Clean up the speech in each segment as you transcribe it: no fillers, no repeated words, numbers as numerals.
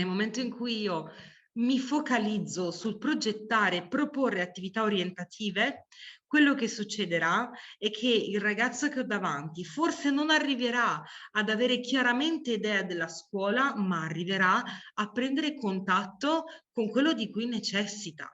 nel momento in cui io mi focalizzo sul progettare e proporre attività orientative, quello che succederà è che il ragazzo che ho davanti forse non arriverà ad avere chiaramente idea della scuola, ma arriverà a prendere contatto con quello di cui necessita.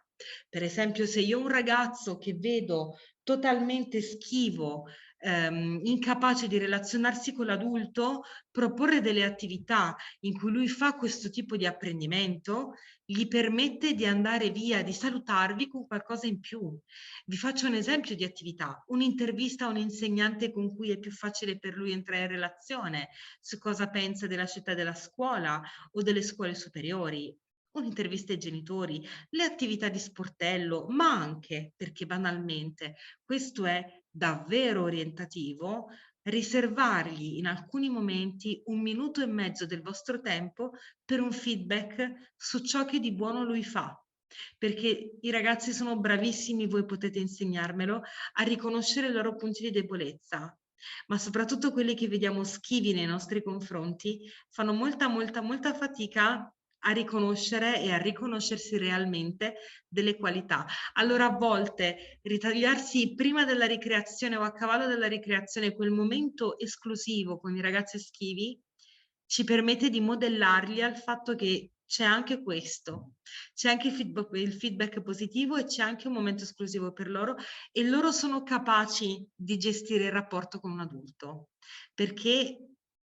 Per esempio, se io ho un ragazzo che vedo totalmente schivo, incapace di relazionarsi con l'adulto, proporre delle attività in cui lui fa questo tipo di apprendimento gli permette di andare via, di salutarvi con qualcosa in più. Vi faccio un esempio di attività: un'intervista a un insegnante con cui è più facile per lui entrare in relazione, su cosa pensa della città della scuola o delle scuole superiori. Un'intervista ai genitori, le attività di sportello, ma anche, perché banalmente questo è davvero orientativo, riservargli in alcuni momenti 1 minuto e mezzo del vostro tempo per un feedback su ciò che di buono lui fa. Perché i ragazzi sono bravissimi, voi potete insegnarmelo, a riconoscere i loro punti di debolezza, ma soprattutto quelli che vediamo schivi nei nostri confronti fanno molta fatica a riconoscere e a riconoscersi realmente delle qualità. Allora a volte ritagliarsi prima della ricreazione o a cavallo della ricreazione quel momento esclusivo con i ragazzi schivi ci permette di modellarli al fatto che c'è anche questo, c'è anche il feedback positivo e c'è anche un momento esclusivo per loro, e loro sono capaci di gestire il rapporto con un adulto, perché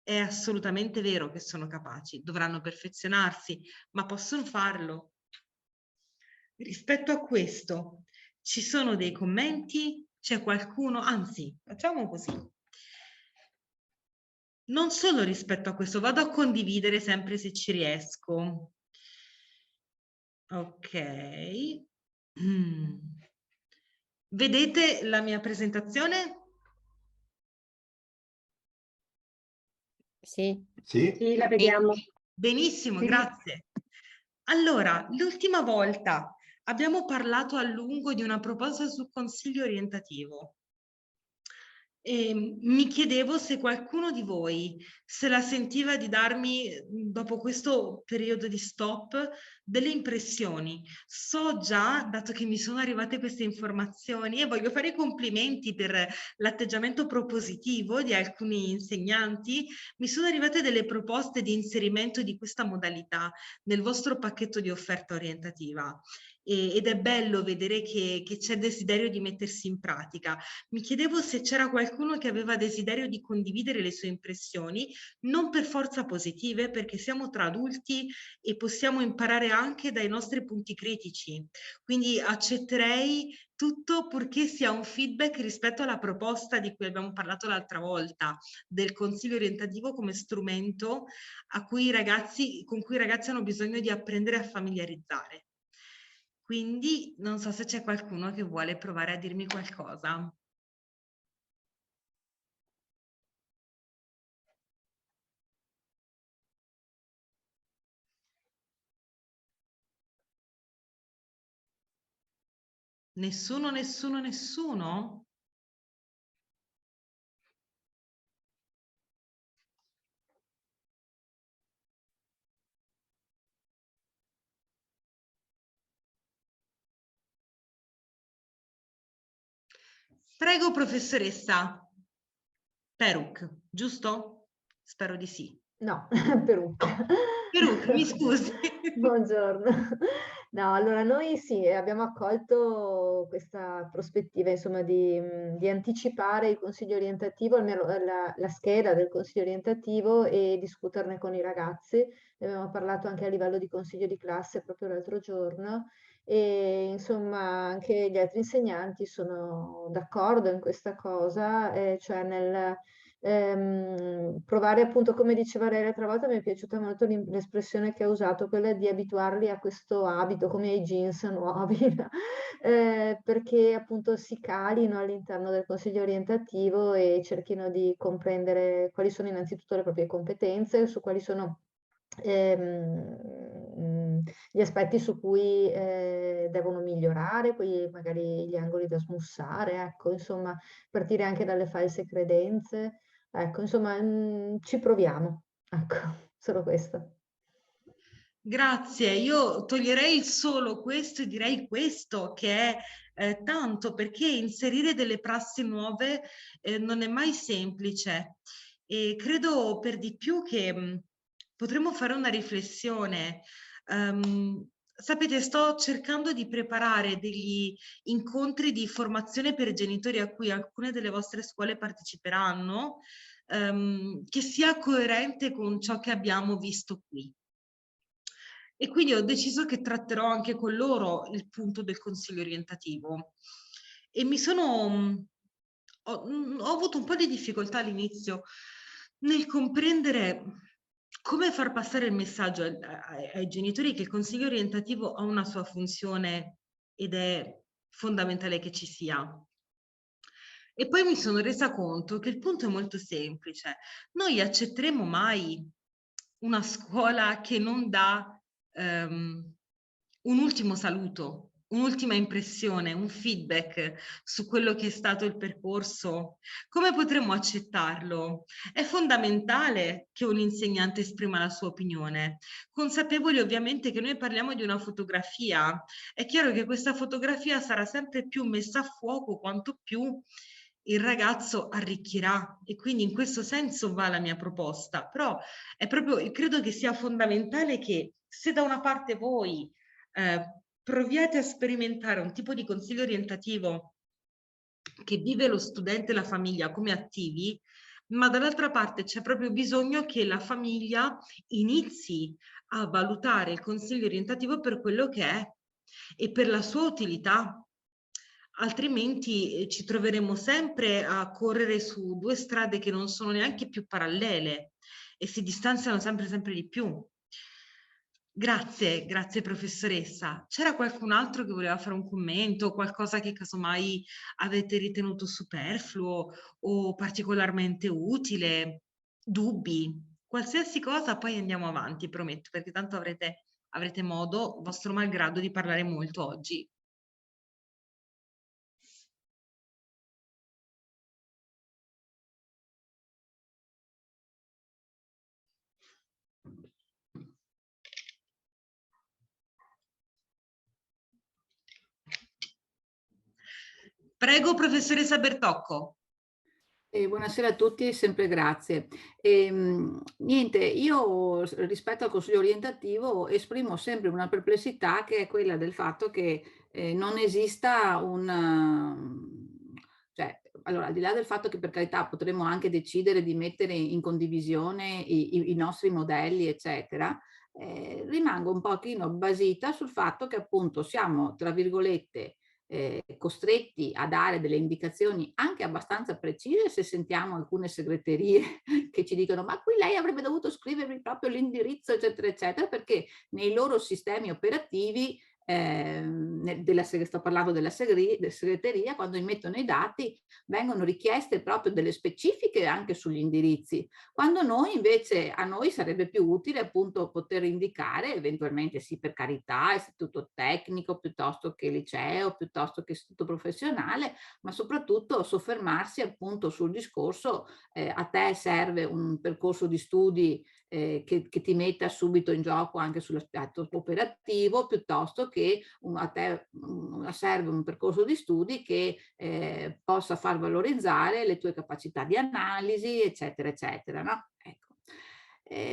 è assolutamente vero che sono capaci, dovranno perfezionarsi, ma possono farlo. Rispetto a questo, ci sono dei commenti? C'è qualcuno? Anzi, facciamo così. Non solo rispetto a questo, vado a condividere sempre se ci riesco. Ok. Vedete la mia presentazione? Sì. Sì, La vediamo. Benissimo, Sì. grazie. Allora, l'ultima volta abbiamo parlato a lungo di una proposta sul consiglio orientativo. E mi chiedevo se qualcuno di voi se la sentiva di darmi, dopo questo periodo di stop, delle impressioni. So già, dato che mi sono arrivate queste informazioni, e voglio fare i complimenti per l'atteggiamento propositivo di alcuni insegnanti, mi sono arrivate delle proposte di inserimento di questa modalità nel vostro pacchetto di offerta orientativa. Ed è bello vedere che c'è desiderio di mettersi in pratica. Mi chiedevo se c'era qualcuno che aveva desiderio di condividere le sue impressioni, non per forza positive, perché siamo tra adulti e possiamo imparare anche dai nostri punti critici. Quindi accetterei tutto purché sia un feedback rispetto alla proposta di cui abbiamo parlato l'altra volta, del consiglio orientativo come strumento con cui i ragazzi hanno bisogno di apprendere a familiarizzare. Quindi non so se c'è qualcuno che vuole provare a dirmi qualcosa. Nessuno, nessuno, nessuno? Prego, professoressa Peruk, giusto? Spero di sì. No, Peruk. Peruk, mi scusi. Buongiorno. No, allora noi sì, abbiamo accolto questa prospettiva, insomma, di anticipare il consiglio orientativo, almeno la scheda del consiglio orientativo, e discuterne con i ragazzi. Ne abbiamo parlato anche a livello di consiglio di classe proprio l'altro giorno, e insomma anche gli altri insegnanti sono d'accordo in questa cosa, cioè nel provare, appunto, come diceva lei l'altra volta, mi è piaciuta molto l'espressione che ha usato, quella di abituarli a questo abito, come ai jeans nuovi, perché appunto si calino all'interno del consiglio orientativo e cerchino di comprendere quali sono innanzitutto le proprie competenze, su quali sono gli aspetti su cui devono migliorare, poi magari gli angoli da smussare, ecco, insomma, partire anche dalle false credenze. Ecco, insomma, ci proviamo, ecco, solo questo. Grazie, io toglierei il solo questo e direi questo, che è tanto, perché inserire delle prassi nuove non è mai semplice, e credo per di più che potremmo fare una riflessione. Sapete, sto cercando di preparare degli incontri di formazione per genitori a cui alcune delle vostre scuole parteciperanno, che sia coerente con ciò che abbiamo visto qui. E quindi ho deciso che tratterò anche con loro il punto del consiglio orientativo. E ho avuto un po' di difficoltà all'inizio nel comprendere come far passare il messaggio ai genitori che il consiglio orientativo ha una sua funzione ed è fondamentale che ci sia. E poi mi sono resa conto che il punto è molto semplice. Noi accetteremo mai una scuola che non dà un ultimo saluto, un'ultima impressione, un feedback su quello che è stato il percorso? Come potremmo accettarlo? È fondamentale che un insegnante esprima la sua opinione, consapevoli ovviamente che noi parliamo di una fotografia. È chiaro che questa fotografia sarà sempre più messa a fuoco quanto più il ragazzo arricchirà, e quindi in questo senso va la mia proposta. Però è proprio, credo che sia fondamentale che se da una parte voi proviate a sperimentare un tipo di consiglio orientativo che vive lo studente e la famiglia come attivi, ma dall'altra parte c'è proprio bisogno che la famiglia inizi a valutare il consiglio orientativo per quello che è e per la sua utilità. Altrimenti ci troveremo sempre a correre su due strade che non sono neanche più parallele e si distanziano sempre di più. Grazie, grazie professoressa. C'era qualcun altro che voleva fare un commento, qualcosa che casomai avete ritenuto superfluo o particolarmente utile? Dubbi? Qualsiasi cosa, poi andiamo avanti, prometto, perché tanto avrete modo, vostro malgrado, di parlare molto oggi. Prego, professoressa Bertocco. Buonasera a tutti, sempre grazie. Niente, io rispetto al consiglio orientativo esprimo sempre una perplessità, che è quella del fatto che non esista cioè, allora, al di là del fatto che per carità potremmo anche decidere di mettere in condivisione i nostri modelli, eccetera, rimango un pochino basita sul fatto che appunto siamo, tra virgolette, costretti a dare delle indicazioni anche abbastanza precise, se sentiamo alcune segreterie che ci dicono ma qui lei avrebbe dovuto scrivermi proprio l'indirizzo, eccetera, eccetera, perché nei loro sistemi operativi sto parlando della segreteria, quando immettono i dati vengono richieste proprio delle specifiche anche sugli indirizzi, quando noi invece, a noi sarebbe più utile appunto poter indicare eventualmente, sì, per carità, istituto tecnico piuttosto che liceo, piuttosto che istituto professionale, ma soprattutto soffermarsi appunto sul discorso a te serve un percorso di studi che ti metta subito in gioco anche sull'aspetto operativo, piuttosto che a te serve un percorso di studi che possa far valorizzare le tue capacità di analisi, eccetera, eccetera, no? Ecco.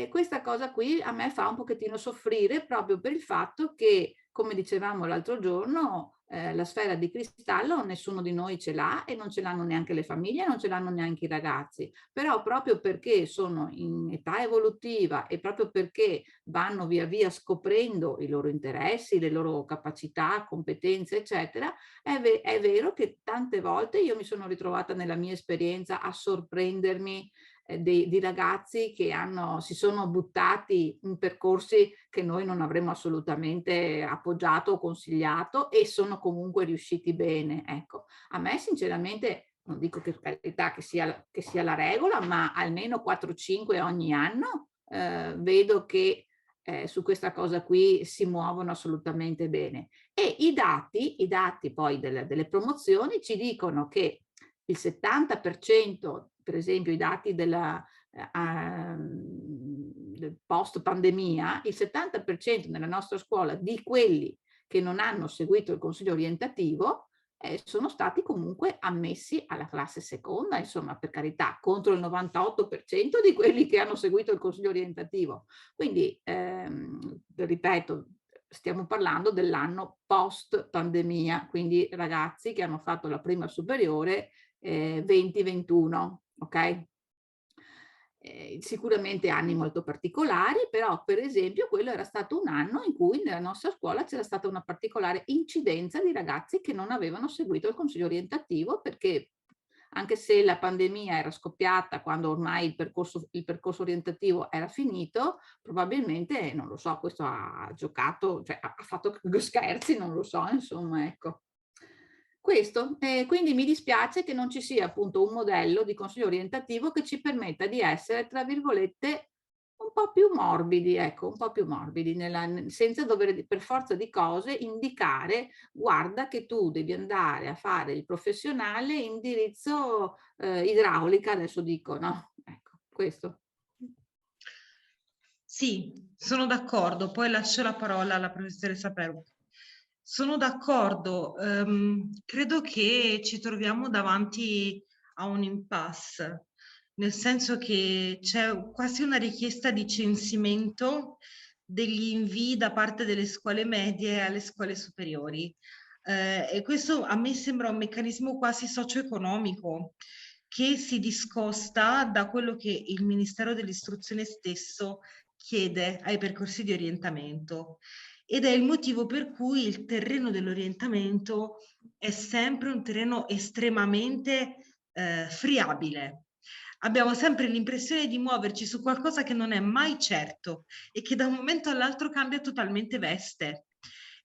Questa cosa qui a me fa un pochettino soffrire, proprio per il fatto che, come dicevamo l'altro giorno, la sfera di cristallo nessuno di noi ce l'ha, e non ce l'hanno neanche le famiglie, non ce l'hanno neanche i ragazzi, però proprio perché sono in età evolutiva e proprio perché vanno via via scoprendo i loro interessi, le loro capacità, competenze, eccetera, è vero che tante volte io mi sono ritrovata nella mia esperienza a sorprendermi di ragazzi che si sono buttati in percorsi che noi non avremmo assolutamente appoggiato o consigliato, e sono comunque riusciti bene. Ecco, a me sinceramente, non dico che per carità che sia la regola, ma almeno 4-5 ogni anno vedo che su questa cosa qui si muovono assolutamente bene. E i dati poi delle promozioni ci dicono che il 70%, per esempio i dati post pandemia, il 70% nella nostra scuola di quelli che non hanno seguito il consiglio orientativo sono stati comunque ammessi alla classe seconda, insomma, per carità, contro il 98% di quelli che hanno seguito il consiglio orientativo. Quindi, ripeto, stiamo parlando dell'anno post pandemia, quindi ragazzi che hanno fatto la prima superiore 2021, ok? Sicuramente anni molto particolari, però per esempio quello era stato un anno in cui nella nostra scuola c'era stata una particolare incidenza di ragazzi che non avevano seguito il consiglio orientativo, perché anche se la pandemia era scoppiata quando ormai il percorso orientativo era finito, probabilmente, non lo so, questo ha giocato, cioè ha fatto scherzi, non lo so, insomma, ecco. Questo, quindi mi dispiace che non ci sia appunto un modello di consiglio orientativo che ci permetta di essere, tra virgolette, un po' più morbidi, ecco, un po' più morbidi, senza dover per forza di cose indicare, guarda che tu devi andare a fare il professionale indirizzo idraulica, adesso dico, no? Ecco, questo. Sì, sono d'accordo, poi lascio la parola alla professoressa Peru. Sono d'accordo, credo che ci troviamo davanti a un impasse, nel senso che c'è quasi una richiesta di censimento degli invii da parte delle scuole medie alle scuole superiori. E questo a me sembra un meccanismo quasi socio-economico che si discosta da quello che il Ministero dell'Istruzione stesso chiede ai percorsi di orientamento. Ed è il motivo per cui il terreno dell'orientamento è sempre un terreno estremamente friabile. Abbiamo sempre l'impressione di muoverci su qualcosa che non è mai certo e che da un momento all'altro cambia totalmente veste.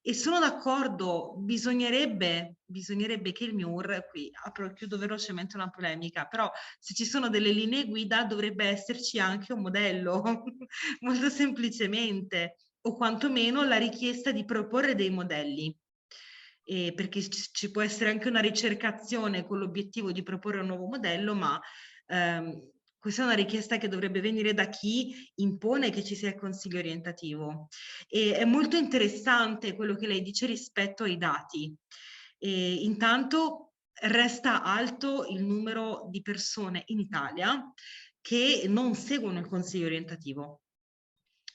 E sono d'accordo, bisognerebbe che il MIUR, qui apro, chiudo velocemente una polemica, però se ci sono delle linee guida dovrebbe esserci anche un modello, molto semplicemente, o quantomeno la richiesta di proporre dei modelli. Perché ci può essere anche una ricercazione con l'obiettivo di proporre un nuovo modello, ma questa è una richiesta che dovrebbe venire da chi impone che ci sia il consiglio orientativo. E è molto interessante quello che lei dice rispetto ai dati. Intanto resta alto il numero di persone in Italia che non seguono il consiglio orientativo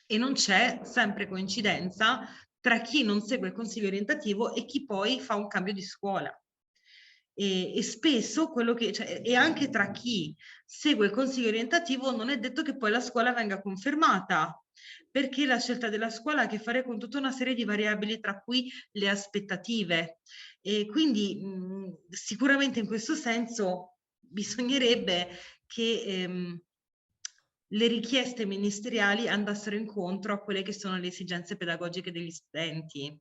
e non c'è sempre coincidenza tra chi non segue il consiglio orientativo e chi poi fa un cambio di scuola. E spesso quello che, cioè, e anche tra chi segue il consiglio orientativo non è detto che poi la scuola venga confermata, perché la scelta della scuola ha a che fare con tutta una serie di variabili, tra cui le aspettative. E quindi sicuramente in questo senso bisognerebbe che le richieste ministeriali andassero incontro a quelle che sono le esigenze pedagogiche degli studenti.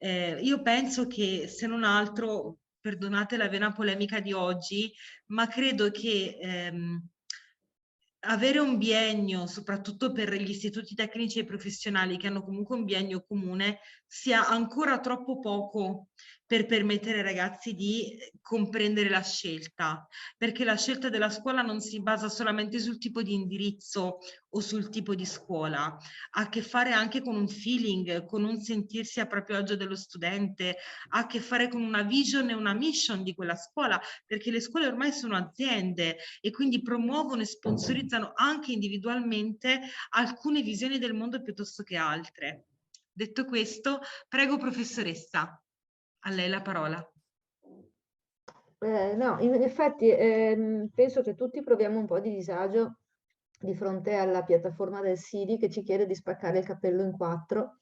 Io penso che, se non altro, perdonate la vena polemica di oggi, ma credo che avere un biennio, soprattutto per gli istituti tecnici e professionali che hanno comunque un biennio comune, sia ancora troppo poco per permettere ai ragazzi di comprendere la scelta, perché la scelta della scuola non si basa solamente sul tipo di indirizzo o sul tipo di scuola, ha a che fare anche con un feeling, con un sentirsi a proprio agio dello studente, ha a che fare con una vision e una mission di quella scuola, perché le scuole ormai sono aziende e quindi promuovono e sponsorizzano anche individualmente alcune visioni del mondo piuttosto che altre. Detto questo, prego professoressa, a lei la parola. No, in effetti penso che tutti proviamo un po' di disagio di fronte alla piattaforma del SIDI che ci chiede di spaccare il cappello in 4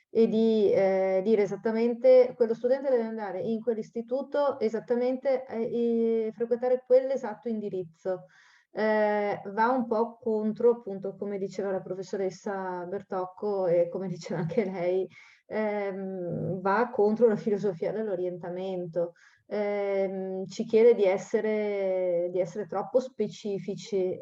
e di dire esattamente quello studente deve andare in quell'istituto esattamente e frequentare quell'esatto indirizzo. Va un po' contro, appunto, come diceva la professoressa Bertocco e come diceva anche lei, va contro la filosofia dell'orientamento. Ci chiede di essere troppo specifici,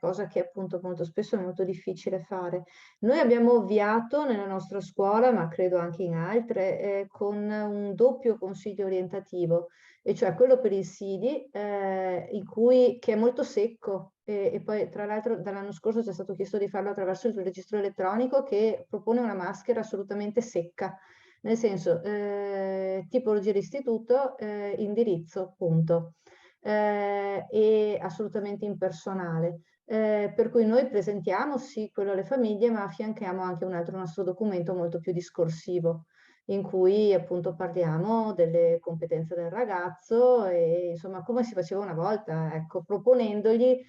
cosa che appunto molto spesso è molto difficile fare. Noi abbiamo ovviato nella nostra scuola, ma credo anche in altre, con un doppio consiglio orientativo, e cioè quello per il SIDI, che è molto secco, e poi tra l'altro dall'anno scorso ci è stato chiesto di farlo attraverso il registro elettronico che propone una maschera assolutamente secca, nel senso tipologia di istituto, indirizzo, punto, e assolutamente impersonale. Per cui noi presentiamo sì quello alle famiglie, ma affianchiamo anche un altro nostro documento molto più discorsivo, in cui appunto parliamo delle competenze del ragazzo e insomma come si faceva una volta, ecco, proponendogli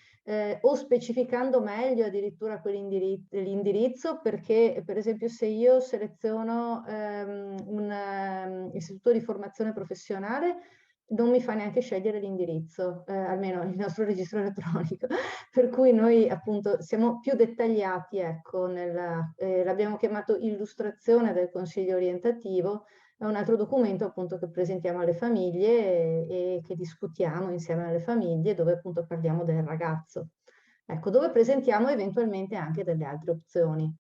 o specificando meglio addirittura l'indirizzo, perché per esempio se io seleziono un istituto di formazione professionale non mi fa neanche scegliere l'indirizzo, almeno il nostro registro elettronico, per cui noi appunto siamo più dettagliati, ecco, l'abbiamo chiamato illustrazione del consiglio orientativo, è un altro documento appunto che presentiamo alle famiglie e che discutiamo insieme alle famiglie, dove appunto parliamo del ragazzo. Ecco, dove presentiamo eventualmente anche delle altre opzioni.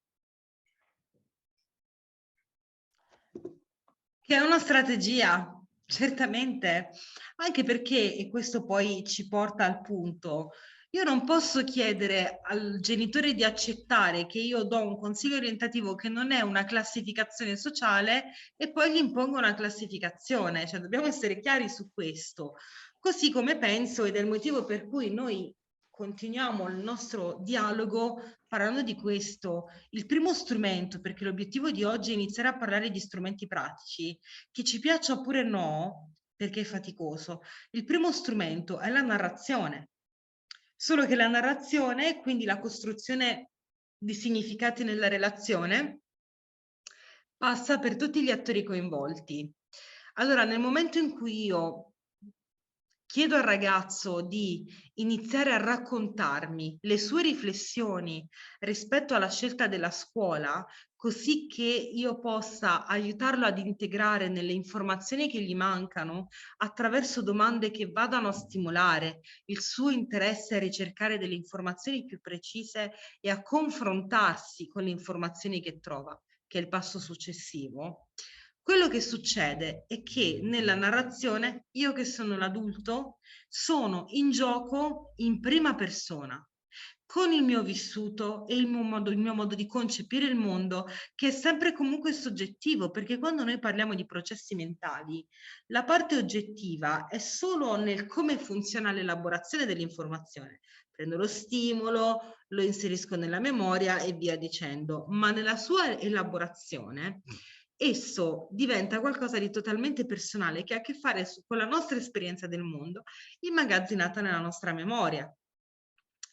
Che è una strategia, certamente, anche perché, e questo poi ci porta al punto, io non posso chiedere al genitore di accettare che io do un consiglio orientativo che non è una classificazione sociale e poi gli impongo una classificazione, cioè dobbiamo essere chiari su questo. Così come penso, ed è il motivo per cui noi continuiamo il nostro dialogo parlando di questo. Il primo strumento, perché l'obiettivo di oggi è iniziare a parlare di strumenti pratici, che ci piaccia oppure no, perché è faticoso, il primo strumento è la narrazione. Solo che la narrazione, quindi la costruzione di significati nella relazione, passa per tutti gli attori coinvolti. Allora, nel momento in cui io chiedo al ragazzo di iniziare a raccontarmi le sue riflessioni rispetto alla scelta della scuola, così che io possa aiutarlo ad integrare nelle informazioni che gli mancano attraverso domande che vadano a stimolare il suo interesse a ricercare delle informazioni più precise e a confrontarsi con le informazioni che trova, che è il passo successivo. Quello che succede è che nella narrazione io che sono l'adulto sono in gioco in prima persona, con il mio vissuto e il mio modo di concepire il mondo, che è sempre comunque soggettivo, perché quando noi parliamo di processi mentali, la parte oggettiva è solo nel come funziona l'elaborazione dell'informazione. Prendo lo stimolo, lo inserisco nella memoria e via dicendo, ma nella sua elaborazione esso diventa qualcosa di totalmente personale che ha a che fare con la nostra esperienza del mondo, immagazzinata nella nostra memoria.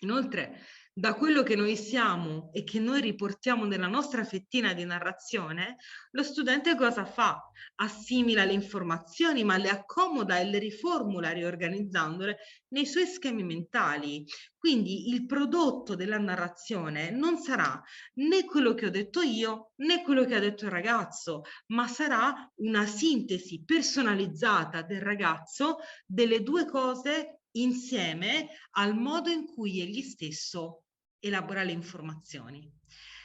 Inoltre, da quello che noi siamo e che noi riportiamo nella nostra fettina di narrazione, lo studente cosa fa? Assimila le informazioni, ma le accomoda e le riformula riorganizzandole nei suoi schemi mentali. Quindi il prodotto della narrazione non sarà né quello che ho detto io né quello che ha detto il ragazzo, ma sarà una sintesi personalizzata del ragazzo delle due cose insieme al modo in cui egli stesso elabora le informazioni.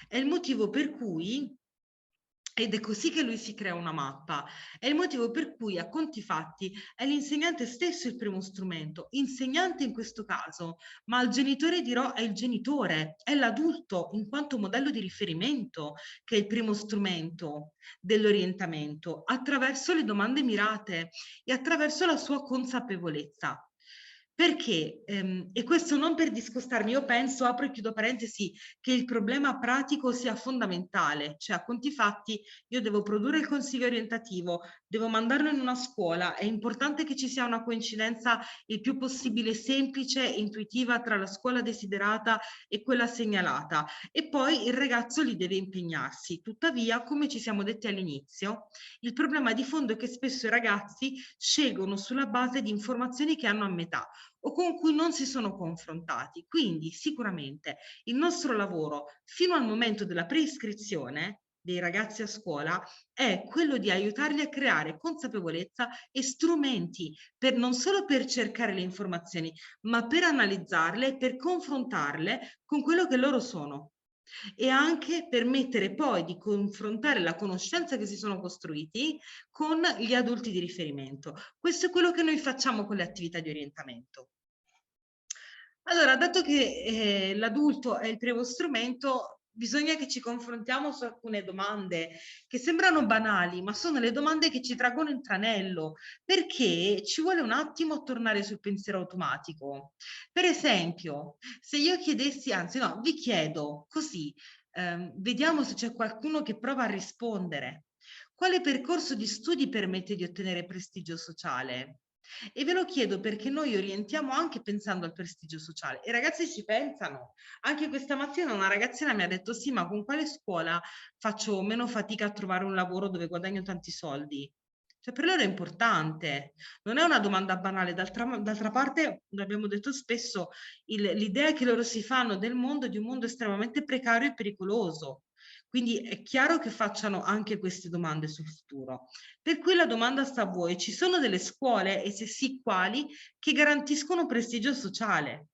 È il motivo per cui, ed è così che lui si crea una mappa, è il motivo per cui a conti fatti è l'insegnante stesso il primo strumento, insegnante in questo caso, ma al genitore dirò è il genitore, è l'adulto in quanto modello di riferimento che è il primo strumento dell'orientamento attraverso le domande mirate e attraverso la sua consapevolezza. Perché, e questo non per discostarmi, io penso, apro e chiudo parentesi, che il problema pratico sia fondamentale, cioè a conti fatti io devo produrre il consiglio orientativo, devo mandarlo in una scuola, è importante che ci sia una coincidenza il più possibile semplice e intuitiva tra la scuola desiderata e quella segnalata e poi il ragazzo lì deve impegnarsi. Tuttavia, come ci siamo detti all'inizio, il problema di fondo è che spesso i ragazzi scelgono sulla base di informazioni che hanno a metà o con cui non si sono confrontati. Quindi sicuramente il nostro lavoro fino al momento della preiscrizione dei ragazzi a scuola è quello di aiutarli a creare consapevolezza e strumenti per non solo per cercare le informazioni, ma per analizzarle e per confrontarle con quello che loro sono e anche permettere poi di confrontare la conoscenza che si sono costruiti con gli adulti di riferimento. Questo è quello che noi facciamo con le attività di orientamento. Allora, dato che l'adulto è il primo strumento, bisogna che ci confrontiamo su alcune domande che sembrano banali, ma sono le domande che ci traggono in tranello, perché ci vuole un attimo tornare sul pensiero automatico. Per esempio, se io chiedessi, anzi no, vi chiedo così, vediamo se c'è qualcuno che prova a rispondere. Quale percorso di studi permette di ottenere prestigio sociale? E ve lo chiedo perché noi orientiamo anche pensando al prestigio sociale e i ragazzi ci pensano. Anche questa mattina una ragazzina mi ha detto sì, ma con quale scuola faccio meno fatica a trovare un lavoro dove guadagno tanti soldi? Cioè per loro è importante, non è una domanda banale. D'altra parte, l'abbiamo detto spesso, l'idea che loro si fanno del mondo, di un mondo estremamente precario e pericoloso. Quindi è chiaro che facciano anche queste domande sul futuro. Per cui la domanda sta a voi: ci sono delle scuole, e se sì, quali, che garantiscono prestigio sociale?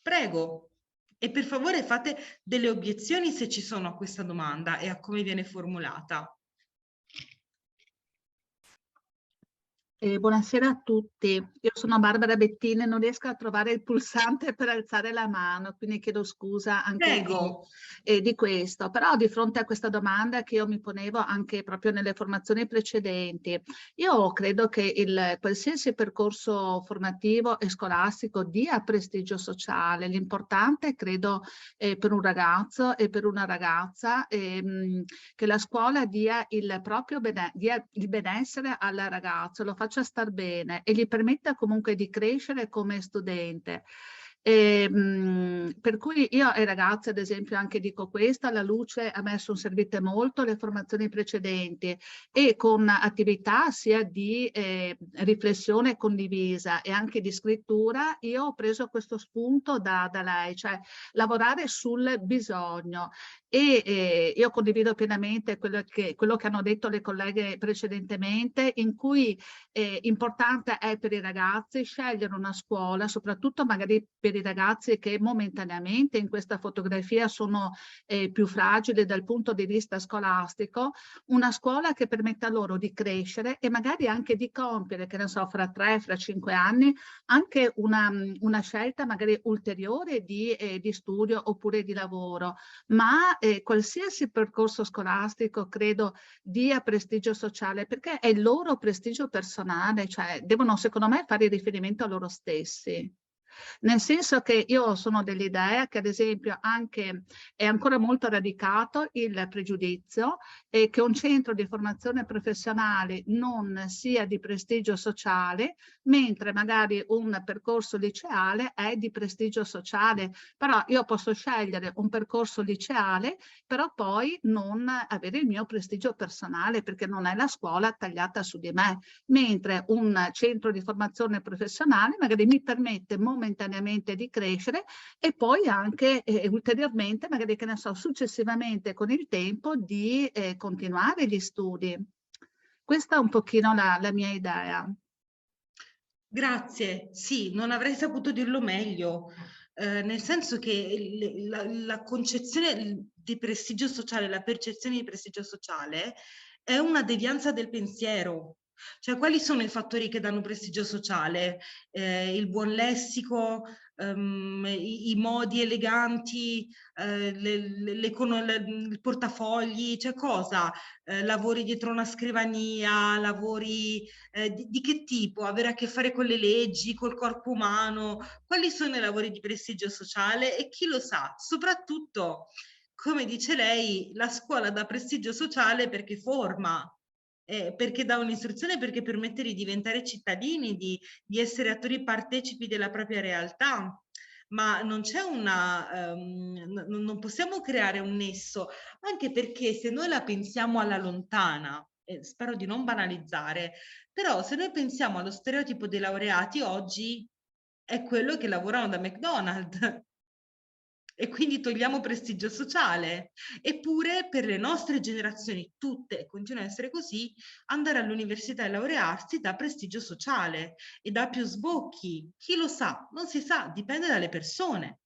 Prego. E per favore fate delle obiezioni se ci sono a questa domanda e a come viene formulata. Buonasera a tutti, io sono Barbara Bettini e non riesco a trovare il pulsante per alzare la mano, quindi chiedo scusa anche di questo. Però di fronte a questa domanda che io mi ponevo anche proprio nelle formazioni precedenti, io credo che qualsiasi percorso formativo e scolastico dia prestigio sociale. L'importante, credo, per un ragazzo e per una ragazza, che la scuola dia il proprio dia il benessere al ragazzo, lo faccia star bene e gli permetta comunque di crescere come studente. Per cui io ai ragazzi, ad esempio, anche dico questo: alla luce a me sono servite molto le formazioni precedenti e con attività sia di riflessione condivisa e anche di scrittura, io ho preso questo spunto da lei, cioè lavorare sul bisogno. E io condivido pienamente quello che hanno detto le colleghe precedentemente, in cui importante è per i ragazzi scegliere una scuola, soprattutto magari per i ragazzi che momentaneamente in questa fotografia sono più fragili dal punto di vista scolastico, una scuola che permetta loro di crescere e magari anche di compiere, che ne so, fra 3, fra 5 anni, anche una scelta magari ulteriore di studio oppure di lavoro. Ma qualsiasi percorso scolastico credo dia prestigio sociale, perché è il loro prestigio personale, cioè devono secondo me fare riferimento a loro stessi. Nel senso che io sono dell'idea che, ad esempio, anche è ancora molto radicato il pregiudizio e che un centro di formazione professionale non sia di prestigio sociale, mentre magari un percorso liceale è di prestigio sociale. Però io posso scegliere un percorso liceale, però poi non avere il mio prestigio personale, perché non è la scuola tagliata su di me, mentre un centro di formazione professionale magari mi permette momentaneamente di crescere e poi anche ulteriormente, magari, che ne so, successivamente con il tempo di continuare gli studi. Questa è un pochino la mia idea. Grazie, sì, non avrei saputo dirlo meglio, nel senso che la concezione di prestigio sociale, la percezione di prestigio sociale è una devianza del pensiero. Cioè, quali sono i fattori che danno prestigio sociale? Il buon lessico, i modi eleganti, il portafogli, cioè cosa? Lavori dietro una scrivania, lavori di che tipo? Avere a che fare con le leggi, col corpo umano? Quali sono i lavori di prestigio sociale? E chi lo sa? Soprattutto, come dice lei, la scuola dà prestigio sociale perché forma, perché dà un'istruzione, perché permette di diventare cittadini, di essere attori partecipi della propria realtà. Ma non c'è non possiamo creare un nesso, anche perché se noi la pensiamo alla lontana, spero di non banalizzare, però se noi pensiamo allo stereotipo dei laureati oggi, è quello che lavorano da McDonald's. E quindi togliamo prestigio sociale. Eppure per le nostre generazioni, tutte, e continua a essere così, andare all'università e laurearsi dà prestigio sociale e dà più sbocchi. Chi lo sa? Non si sa, dipende dalle persone.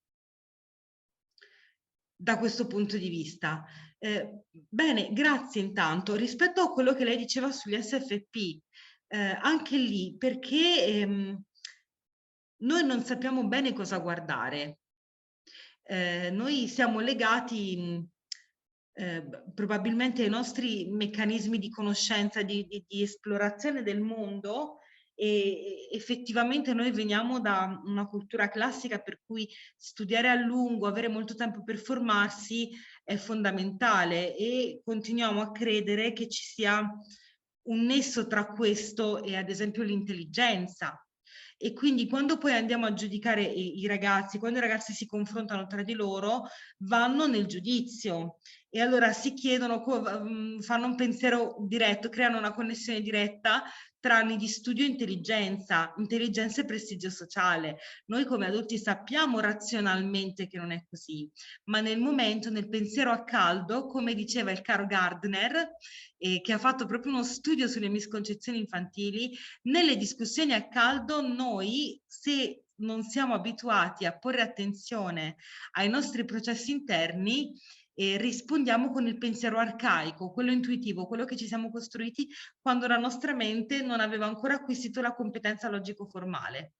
Da questo punto di vista. Bene, grazie intanto. Rispetto a quello che lei diceva sugli SFP, anche lì, perché noi non sappiamo bene cosa guardare. Noi siamo legati probabilmente ai nostri meccanismi di conoscenza, di esplorazione del mondo, e effettivamente noi veniamo da una cultura classica per cui studiare a lungo, avere molto tempo per formarsi è fondamentale, e continuiamo a credere che ci sia un nesso tra questo e ad esempio l'intelligenza. E quindi quando poi andiamo a giudicare i ragazzi, quando i ragazzi si confrontano tra di loro, vanno nel giudizio e allora si chiedono, fanno un pensiero diretto, creano una connessione diretta tra anni di studio e intelligenza, intelligenza e prestigio sociale. Noi come adulti sappiamo razionalmente che non è così, ma nel momento, nel pensiero a caldo, come diceva il caro Gardner, che ha fatto proprio uno studio sulle misconcezioni infantili, nelle discussioni a caldo noi, se non siamo abituati a porre attenzione ai nostri processi interni, rispondiamo con il pensiero arcaico, quello intuitivo, quello che ci siamo costruiti quando la nostra mente non aveva ancora acquisito la competenza logico-formale.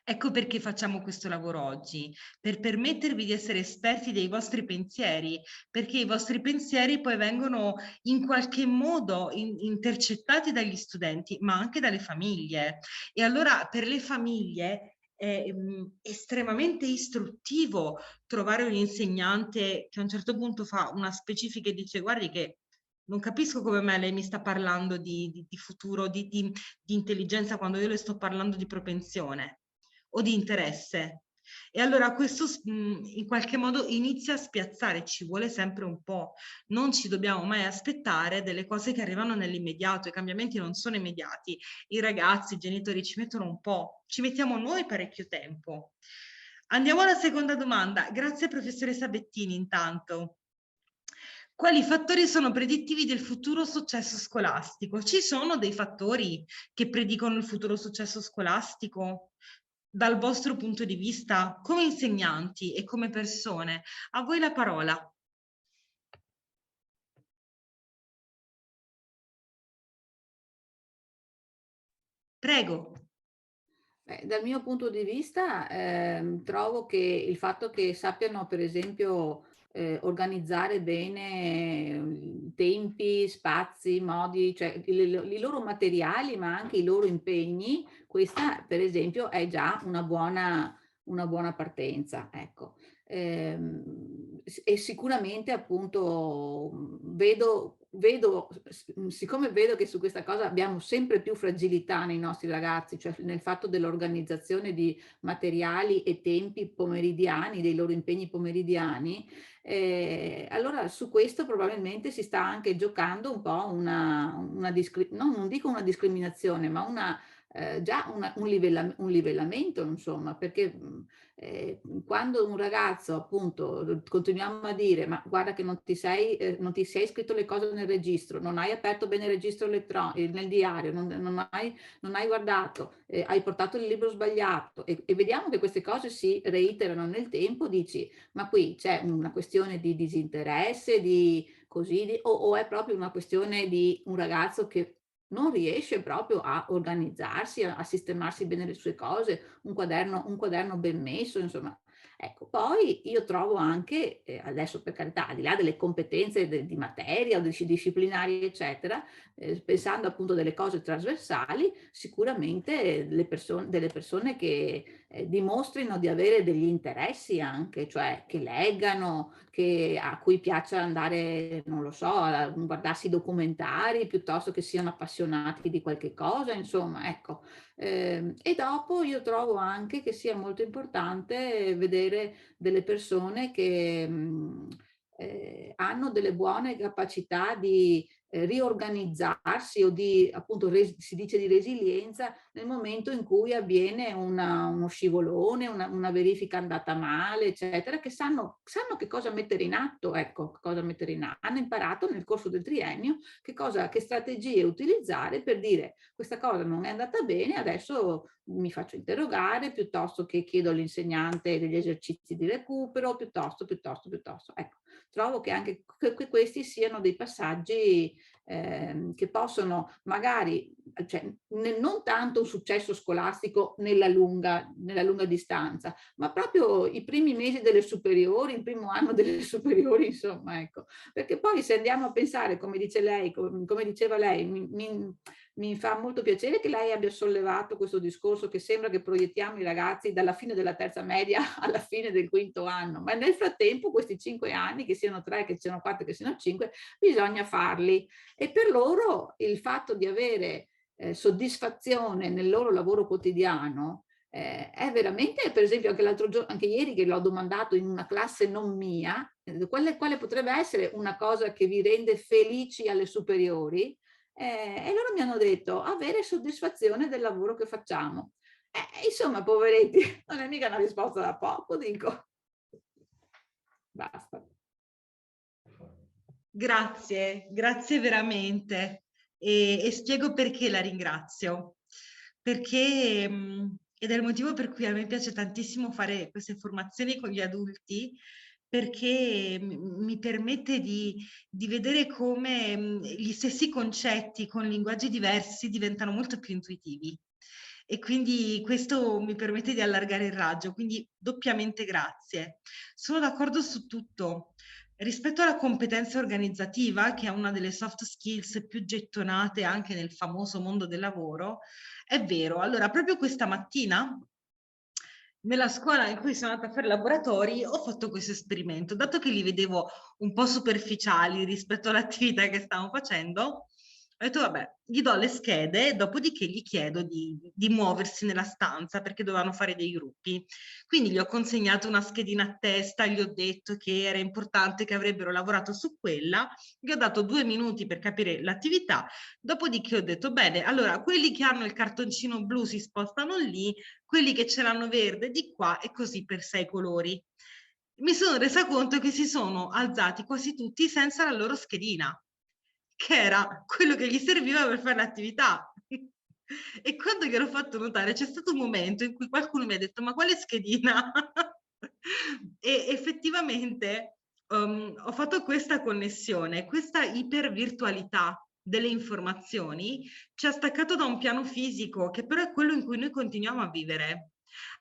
Ecco perché facciamo questo lavoro oggi, per permettervi di essere esperti dei vostri pensieri, perché i vostri pensieri poi vengono in qualche modo intercettati dagli studenti, ma anche dalle famiglie. E allora per le famiglie è estremamente istruttivo trovare un insegnante che a un certo punto fa una specifica e dice: guardi che non capisco come mai lei mi sta parlando di futuro, di intelligenza, quando io le sto parlando di propensione o di interesse. E allora questo in qualche modo inizia a spiazzare, ci vuole sempre un po', non ci dobbiamo mai aspettare delle cose che arrivano nell'immediato, i cambiamenti non sono immediati, i ragazzi, i genitori ci mettono un po', ci mettiamo noi parecchio tempo. Andiamo alla seconda domanda, grazie professoressa Bettini intanto. Quali fattori sono predittivi del futuro successo scolastico? Ci sono dei fattori che predicono il futuro successo scolastico? Dal vostro punto di vista, come insegnanti e come persone? A voi la parola. Prego. Dal mio punto di vista trovo che il fatto che sappiano per esempio organizzare bene tempi, spazi, modi, cioè i loro materiali ma anche i loro impegni, questa per esempio è già una buona partenza, ecco. E sicuramente appunto siccome vedo che su questa cosa abbiamo sempre più fragilità nei nostri ragazzi, cioè nel fatto dell'organizzazione di materiali e tempi pomeridiani, dei loro impegni pomeridiani, allora su questo probabilmente si sta anche giocando un po' non dico una discriminazione, ma già un livellamento, insomma, perché quando un ragazzo appunto continuiamo a dire ma guarda che non ti sei scritto le cose nel registro, non hai aperto bene il registro nel diario, non hai guardato, hai portato il libro sbagliato e vediamo che queste cose si reiterano nel tempo, dici ma qui c'è una questione di disinteresse, o è proprio una questione di un ragazzo che non riesce proprio a organizzarsi, a sistemarsi bene le sue cose, un quaderno ben messo, insomma. Ecco, poi io trovo anche, adesso per carità, al di là delle competenze di materia o disciplinari, eccetera, pensando appunto delle cose trasversali, sicuramente delle persone che dimostrino di avere degli interessi anche, cioè che leggano, a cui piaccia andare, non lo so, a guardarsi i documentari piuttosto che siano appassionati di qualche cosa, insomma, ecco. E dopo io trovo anche che sia molto importante vedere delle persone che hanno delle buone capacità di riorganizzarsi o di appunto si dice di resilienza nel momento in cui avviene uno scivolone, una verifica andata male, eccetera, che sanno che cosa mettere in atto, ecco, cosa mettere in atto. Hanno imparato nel corso del triennio che strategie utilizzare per dire questa cosa non è andata bene, adesso mi faccio interrogare, piuttosto che chiedo all'insegnante degli esercizi di recupero, piuttosto. Ecco, trovo che anche questi siano dei passaggi che possono magari, cioè, non tanto un successo scolastico nella lunga distanza, ma proprio i primi mesi delle superiori, il primo anno delle superiori, insomma, ecco. Perché poi se andiamo a pensare, come dice lei, come diceva lei, mi fa molto piacere che lei abbia sollevato questo discorso che sembra che proiettiamo i ragazzi dalla fine della terza media alla fine del quinto anno, ma nel frattempo questi 5 anni, che siano 3, che siano 4, che siano 5, bisogna farli. E per loro il fatto di avere soddisfazione nel loro lavoro quotidiano è veramente, per esempio anche l'altro giorno, anche ieri che l'ho domandato in una classe non mia, quale potrebbe essere una cosa che vi rende felici alle superiori? E loro mi hanno detto avere soddisfazione del lavoro che facciamo. Insomma, poveretti, non è mica una risposta da poco, dico. Basta. Grazie, grazie veramente. E spiego perché la ringrazio. Perché, ed è il motivo per cui a me piace tantissimo fare queste formazioni con gli adulti, perché mi permette di vedere come gli stessi concetti con linguaggi diversi diventano molto più intuitivi. E quindi questo mi permette di allargare il raggio, quindi doppiamente grazie. Sono d'accordo su tutto. Rispetto alla competenza organizzativa, che è una delle soft skills più gettonate anche nel famoso mondo del lavoro, è vero. Allora, proprio questa mattina, nella scuola in cui sono andata a fare laboratori, ho fatto questo esperimento. Dato che li vedevo un po' superficiali rispetto all'attività che stavamo facendo, ho detto vabbè, gli do le schede, dopodiché gli chiedo di muoversi nella stanza perché dovevano fare dei gruppi. Quindi gli ho consegnato una schedina a testa, gli ho detto che era importante che avrebbero lavorato su quella, gli ho dato 2 minuti per capire l'attività, dopodiché ho detto bene, allora quelli che hanno il cartoncino blu si spostano lì, quelli che ce l'hanno verde di qua e così per 6 colori. Mi sono resa conto che si sono alzati quasi tutti senza la loro schedina, che era quello che gli serviva per fare l'attività. E quando gliel'ho fatto notare c'è stato un momento in cui qualcuno mi ha detto ma quale schedina? E effettivamente ho fatto questa connessione, questa ipervirtualità delle informazioni ci ha staccato da un piano fisico che però è quello in cui noi continuiamo a vivere.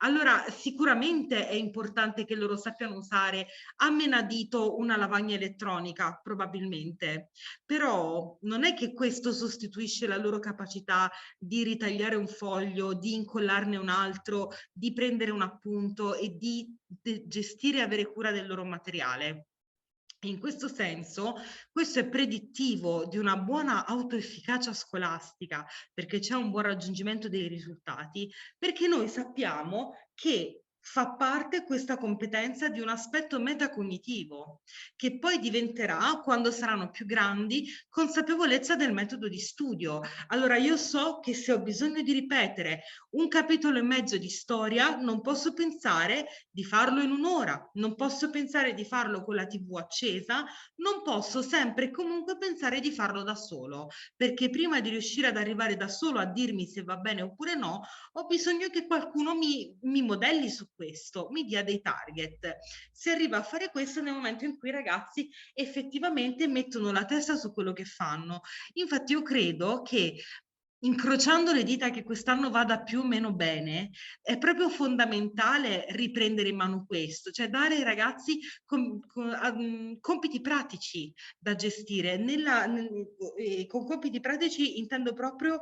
Allora, sicuramente è importante che loro sappiano usare a menadito una lavagna elettronica, probabilmente, però non è che questo sostituisce la loro capacità di ritagliare un foglio, di incollarne un altro, di prendere un appunto e di gestire e avere cura del loro materiale. In questo senso, questo è predittivo di una buona autoefficacia scolastica, perché c'è un buon raggiungimento dei risultati, perché noi sappiamo che fa parte questa competenza di un aspetto metacognitivo, che poi diventerà, quando saranno più grandi, consapevolezza del metodo di studio. Allora io so che se ho bisogno di ripetere 1 capitolo e mezzo di storia, non posso pensare di farlo in 1 ora, non posso pensare di farlo con la TV accesa, non posso sempre e comunque pensare di farlo da solo, perché prima di riuscire ad arrivare da solo a dirmi se va bene oppure no, ho bisogno che qualcuno mi modelli su questo, mi dia dei target. Si arriva a fare questo nel momento in cui i ragazzi effettivamente mettono la testa su quello che fanno. Infatti io credo che incrociando le dita che quest'anno vada più o meno bene, è proprio fondamentale riprendere in mano questo, cioè dare ai ragazzi compiti pratici da gestire. Con compiti pratici intendo proprio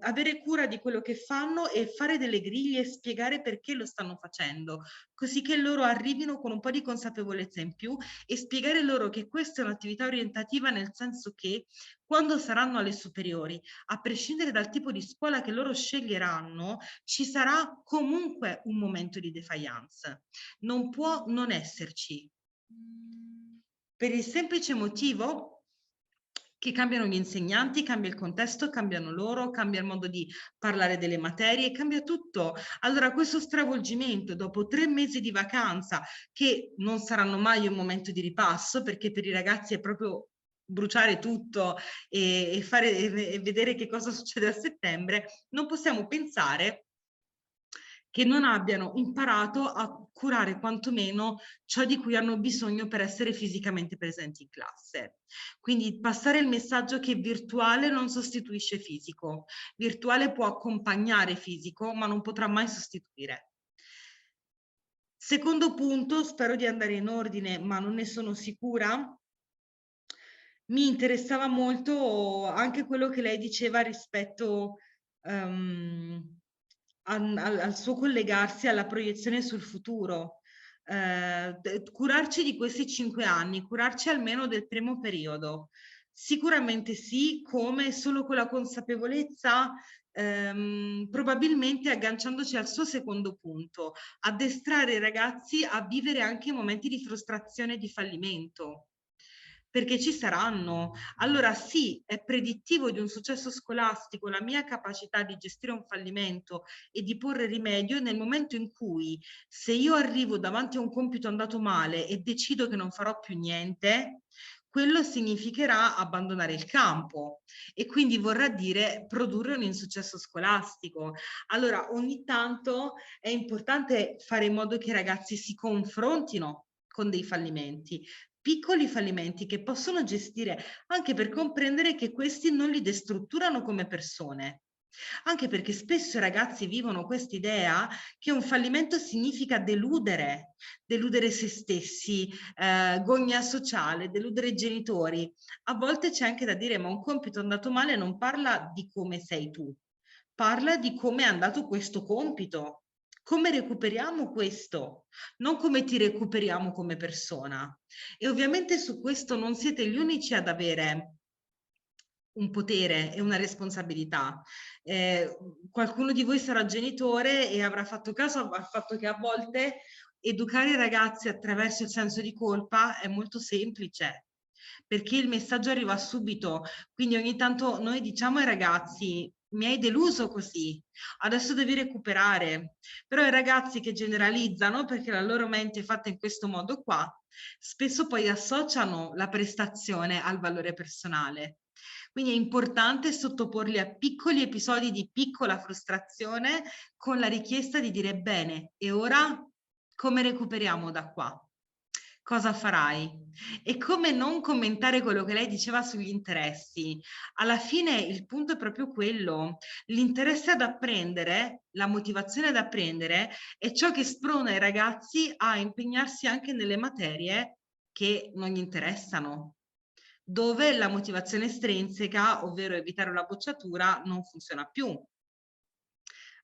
avere cura di quello che fanno e fare delle griglie e spiegare perché lo stanno facendo, così che loro arrivino con un po' di consapevolezza in più e spiegare loro che questa è un'attività orientativa, nel senso che quando saranno alle superiori, a prescindere dal tipo di scuola che loro sceglieranno, ci sarà comunque un momento di defiance. Non può non esserci. Per il semplice motivo che cambiano gli insegnanti, cambia il contesto, cambiano loro, cambia il modo di parlare delle materie, cambia tutto. Allora questo stravolgimento dopo 3 mesi di vacanza, che non saranno mai un momento di ripasso, perché per i ragazzi è proprio bruciare tutto e vedere che cosa succede a settembre, non possiamo pensare che non abbiano imparato a curare quantomeno ciò di cui hanno bisogno per essere fisicamente presenti in classe. Quindi passare il messaggio che virtuale non sostituisce fisico, virtuale può accompagnare fisico, ma non potrà mai sostituire. Secondo punto, spero di andare in ordine, ma non ne sono sicura. Mi interessava molto anche quello che lei diceva rispetto al suo collegarsi alla proiezione sul futuro. Curarci di questi 5 anni, curarci almeno del primo periodo. Sicuramente sì, come solo con la consapevolezza, probabilmente agganciandoci al suo secondo punto, addestrare i ragazzi a vivere anche momenti di frustrazione e di fallimento, perché ci saranno. Allora sì, è predittivo di un successo scolastico la mia capacità di gestire un fallimento e di porre rimedio nel momento in cui, se io arrivo davanti a un compito andato male e decido che non farò più niente, quello significherà abbandonare il campo e quindi vorrà dire produrre un insuccesso scolastico. Allora ogni tanto è importante fare in modo che i ragazzi si confrontino con dei fallimenti, piccoli fallimenti che possono gestire, anche per comprendere che questi non li destrutturano come persone. Anche perché spesso i ragazzi vivono quest'idea che un fallimento significa deludere se stessi, gogna sociale, deludere i genitori. A volte c'è anche da dire, ma un compito andato male non parla di come sei tu, parla di come è andato questo compito. Come recuperiamo questo? Non come ti recuperiamo come persona. E ovviamente su questo non siete gli unici ad avere un potere e una responsabilità. Qualcuno di voi sarà genitore e avrà fatto caso al fatto che a volte educare i ragazzi attraverso il senso di colpa è molto semplice, perché il messaggio arriva subito. Quindi ogni tanto noi diciamo ai ragazzi: mi hai deluso così, adesso devi recuperare. Però i ragazzi che generalizzano, perché la loro mente è fatta in questo modo qua, spesso poi associano la prestazione al valore personale. Quindi è importante sottoporli a piccoli episodi di piccola frustrazione con la richiesta di dire: bene, e ora come recuperiamo da qua? Cosa farai? E come non commentare quello che lei diceva sugli interessi. Alla fine il punto è proprio quello. L'interesse ad apprendere, la motivazione ad apprendere è ciò che sprona i ragazzi a impegnarsi anche nelle materie che non gli interessano, dove la motivazione estrinseca, ovvero evitare la bocciatura, non funziona più.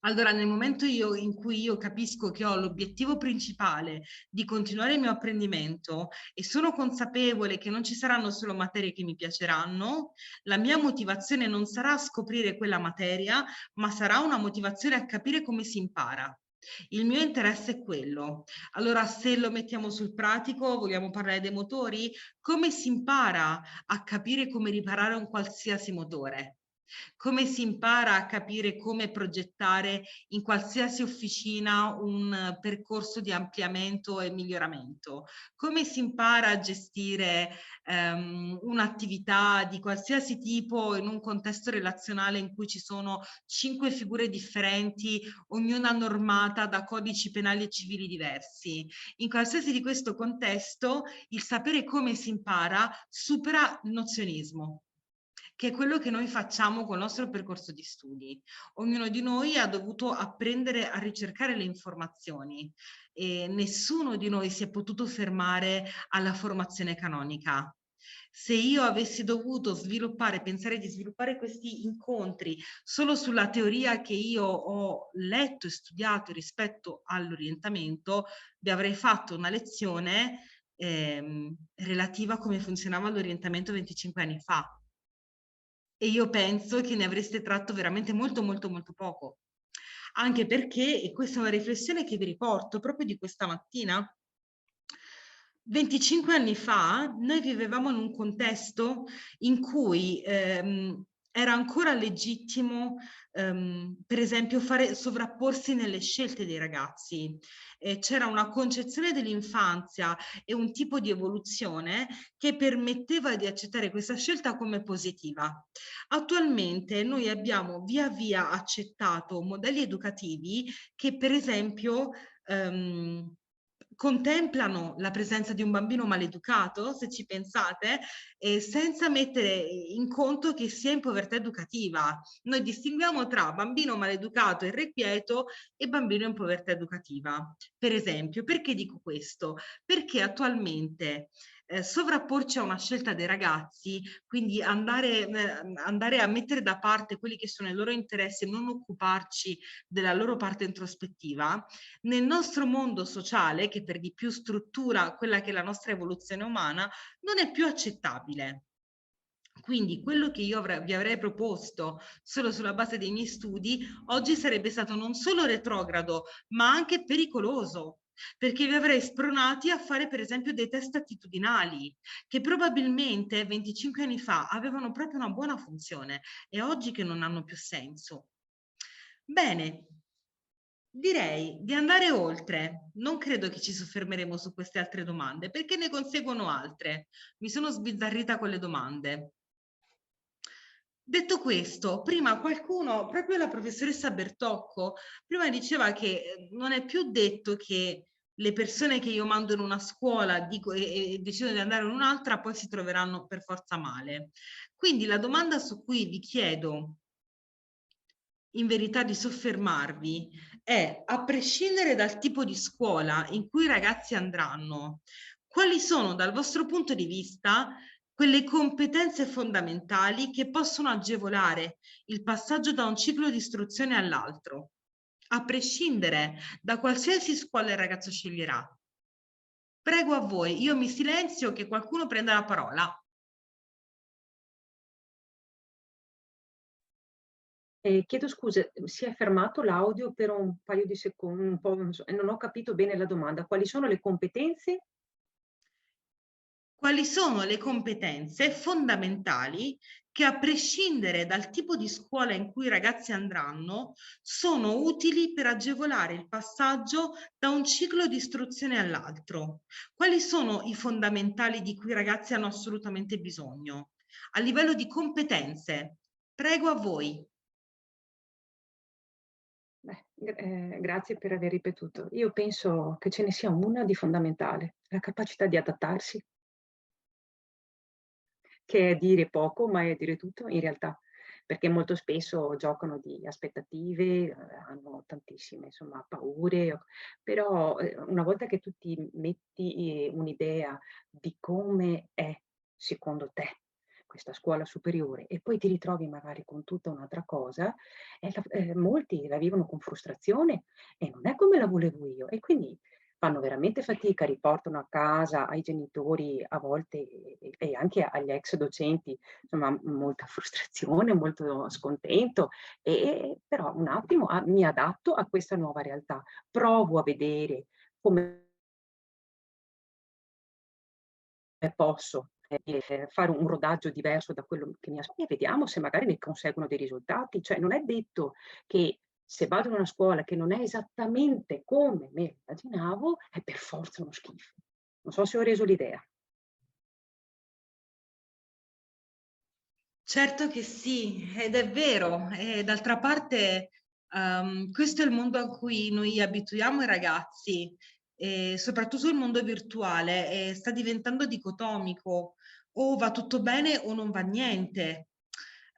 Allora, nel momento in cui io capisco che ho l'obiettivo principale di continuare il mio apprendimento e sono consapevole che non ci saranno solo materie che mi piaceranno, la mia motivazione non sarà a scoprire quella materia, ma sarà una motivazione a capire come si impara. Il mio interesse è quello. Allora, se lo mettiamo sul pratico, vogliamo parlare dei motori? Come si impara a capire come riparare un qualsiasi motore? Come si impara a capire come progettare in qualsiasi officina un percorso di ampliamento e miglioramento? Come si impara a gestire un'attività di qualsiasi tipo in un contesto relazionale in cui ci sono 5 figure differenti, ognuna normata da codici penali e civili diversi? In qualsiasi di questo contesto, il sapere come si impara supera il nozionismo, che è quello che noi facciamo col nostro percorso di studi. Ognuno di noi ha dovuto apprendere a ricercare le informazioni e nessuno di noi si è potuto fermare alla formazione canonica. Se io avessi dovuto pensare di sviluppare questi incontri solo sulla teoria che io ho letto e studiato rispetto all'orientamento, vi avrei fatto una lezione relativa a come funzionava l'orientamento 25 anni fa. E io penso che ne avreste tratto veramente molto poco. Anche perché, e questa è una riflessione che vi riporto proprio di questa mattina, 25 anni fa noi vivevamo in un contesto in cui era ancora legittimo, per esempio, sovrapporsi nelle scelte dei ragazzi. C'era una concezione dell'infanzia e un tipo di evoluzione che permetteva di accettare questa scelta come positiva. Attualmente noi abbiamo via via accettato modelli educativi che, per esempio, contemplano la presenza di un bambino maleducato, se ci pensate, senza mettere in conto che sia in povertà educativa. Noi distinguiamo tra bambino maleducato e irrequieto e bambino in povertà educativa. Per esempio, perché dico questo? Perché attualmente sovrapporci a una scelta dei ragazzi, quindi andare a mettere da parte quelli che sono i loro interessi e non occuparci della loro parte introspettiva, nel nostro mondo sociale, che per di più struttura quella che è la nostra evoluzione umana, non è più accettabile. Quindi quello che io vi avrei proposto solo sulla base dei miei studi oggi sarebbe stato non solo retrogrado, ma anche pericoloso, perché vi avrei spronati a fare per esempio dei test attitudinali che probabilmente 25 anni fa avevano proprio una buona funzione e oggi che non hanno più senso. Bene, direi di andare oltre. Non credo che ci soffermeremo su queste altre domande perché ne conseguono altre. Mi sono sbizzarrita con le domande. Detto questo, prima qualcuno, proprio la professoressa Bertocco, prima diceva che non è più detto che le persone che io mando in una scuola e decidono di andare in un'altra poi si troveranno per forza male. Quindi la domanda su cui vi chiedo in verità di soffermarvi è, a prescindere dal tipo di scuola in cui i ragazzi andranno, quali sono dal vostro punto di vista quelle competenze fondamentali che possono agevolare il passaggio da un ciclo di istruzione all'altro, a prescindere da qualsiasi scuola il ragazzo sceglierà? Prego a voi, io mi silenzio che qualcuno prenda la parola. Chiedo scusa, si è fermato l'audio per un paio di secondi, un po', non ho capito bene la domanda. Quali sono le competenze? Quali sono le competenze fondamentali che, a prescindere dal tipo di scuola in cui i ragazzi andranno, sono utili per agevolare il passaggio da un ciclo di istruzione all'altro? Quali sono i fondamentali di cui i ragazzi hanno assolutamente bisogno? A livello di competenze, prego a voi. Grazie per aver ripetuto. Io penso che ce ne sia una di fondamentale, la capacità di adattarsi, che è dire poco, ma è dire tutto in realtà, perché molto spesso giocano di aspettative, hanno tantissime, insomma, paure, però una volta che tu ti metti un'idea di come è secondo te questa scuola superiore e poi ti ritrovi magari con tutta un'altra cosa, molti la vivono con frustrazione e non è come la volevo io e quindi fanno veramente fatica, riportano a casa ai genitori a volte e anche agli ex docenti, insomma, molta frustrazione, molto scontento, però un attimo mi adatto a questa nuova realtà, provo a vedere come posso fare un rodaggio diverso da quello che mi aspetto e vediamo se magari ne conseguono dei risultati. Cioè non è detto che se vado in una scuola che non è esattamente come me immaginavo, è per forza uno schifo. Non so se ho reso l'idea. Certo che sì, ed è vero. E d'altra parte, questo è il mondo a cui noi abituiamo i ragazzi, e soprattutto il mondo virtuale, e sta diventando dicotomico, o va tutto bene o non va niente.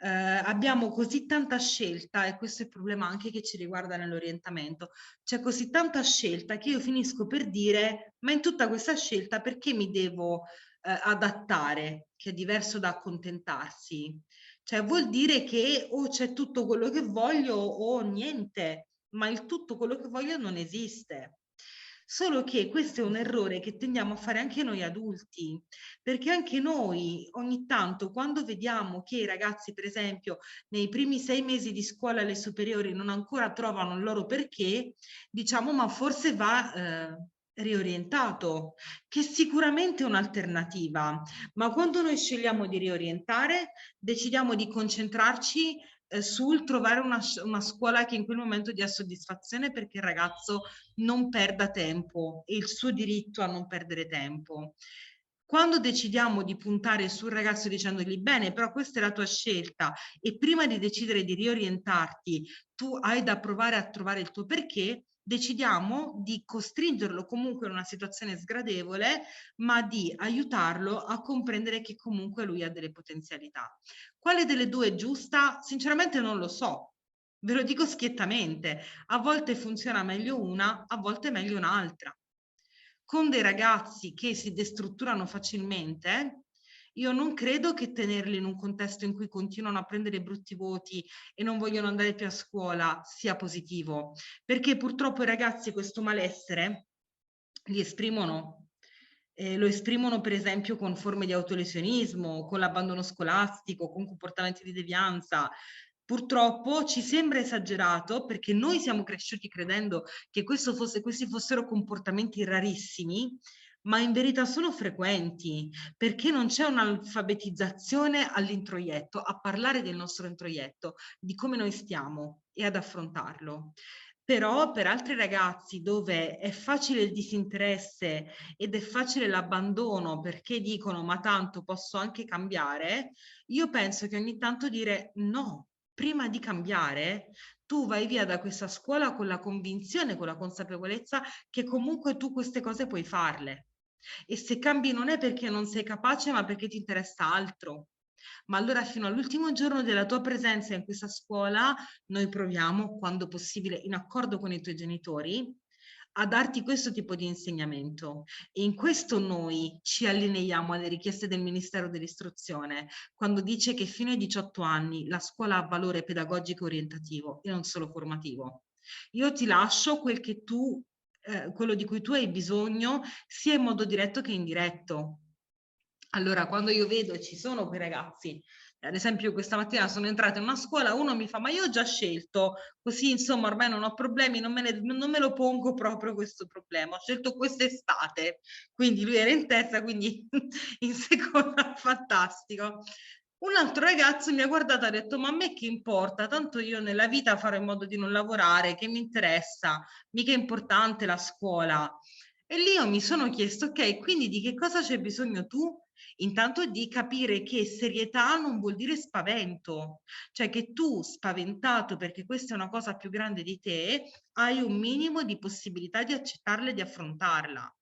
Abbiamo così tanta scelta, e questo è il problema anche che ci riguarda nell'orientamento. C'è così tanta scelta che io finisco per dire, ma in tutta questa scelta perché mi devo adattare, che è diverso da accontentarsi? Cioè vuol dire che o c'è tutto quello che voglio o niente, ma il tutto quello che voglio non esiste. Solo che questo è un errore che tendiamo a fare anche noi adulti, perché anche noi ogni tanto, quando vediamo che i ragazzi, per esempio, nei primi 6 mesi di scuola alle superiori non ancora trovano il loro perché, diciamo ma forse va riorientato, che sicuramente è un'alternativa, ma quando noi scegliamo di riorientare, decidiamo di concentrarci sul trovare una scuola che in quel momento dia soddisfazione, perché il ragazzo non perda tempo, è il suo diritto a non perdere tempo. Quando decidiamo di puntare sul ragazzo dicendogli bene, però questa è la tua scelta e prima di decidere di riorientarti, tu hai da provare a trovare il tuo perché, decidiamo di costringerlo comunque in una situazione sgradevole, ma di aiutarlo a comprendere che comunque lui ha delle potenzialità. Quale delle due è giusta? Sinceramente non lo so. Ve lo dico schiettamente, a volte funziona meglio una, a volte meglio un'altra. Con dei ragazzi che si destrutturano facilmente, io non credo che tenerli in un contesto in cui continuano a prendere brutti voti e non vogliono andare più a scuola sia positivo, perché purtroppo i ragazzi questo malessere li esprimono. Lo esprimono per esempio con forme di autolesionismo, con l'abbandono scolastico, con comportamenti di devianza. Purtroppo ci sembra esagerato perché noi siamo cresciuti credendo che questi fossero comportamenti rarissimi, ma in verità sono frequenti perché non c'è un'alfabetizzazione all'introietto, a parlare del nostro introietto, di come noi stiamo e ad affrontarlo. Però per altri ragazzi dove è facile il disinteresse ed è facile l'abbandono perché dicono ma tanto posso anche cambiare, io penso che ogni tanto dire no, prima di cambiare tu vai via da questa scuola con la convinzione, con la consapevolezza che comunque tu queste cose puoi farle. E se cambi non è perché non sei capace, ma perché ti interessa altro. Ma allora fino all'ultimo giorno della tua presenza in questa scuola, noi proviamo, quando possibile, in accordo con i tuoi genitori, a darti questo tipo di insegnamento. E in questo noi ci allineiamo alle richieste del Ministero dell'Istruzione, quando dice che fino ai 18 anni la scuola ha valore pedagogico orientativo e non solo formativo. Io ti lascio quello di cui tu hai bisogno, sia in modo diretto che indiretto. Allora, quando io vedo ci sono quei ragazzi, ad esempio questa mattina sono entrata in una scuola, uno mi fa, ma io ho già scelto, così insomma ormai non ho problemi, non me lo pongo proprio questo problema, ho scelto quest'estate, quindi lui era in terza, quindi in seconda, fantastico. Un altro ragazzo mi ha guardato e ha detto, ma a me che importa, tanto io nella vita farò in modo di non lavorare, che mi interessa, mica è importante la scuola. E lì io mi sono chiesto, ok, quindi di che cosa c'è bisogno tu? Intanto di capire che serietà non vuol dire spavento, cioè che tu, spaventato perché questa è una cosa più grande di te, hai un minimo di possibilità di accettarla e di affrontarla.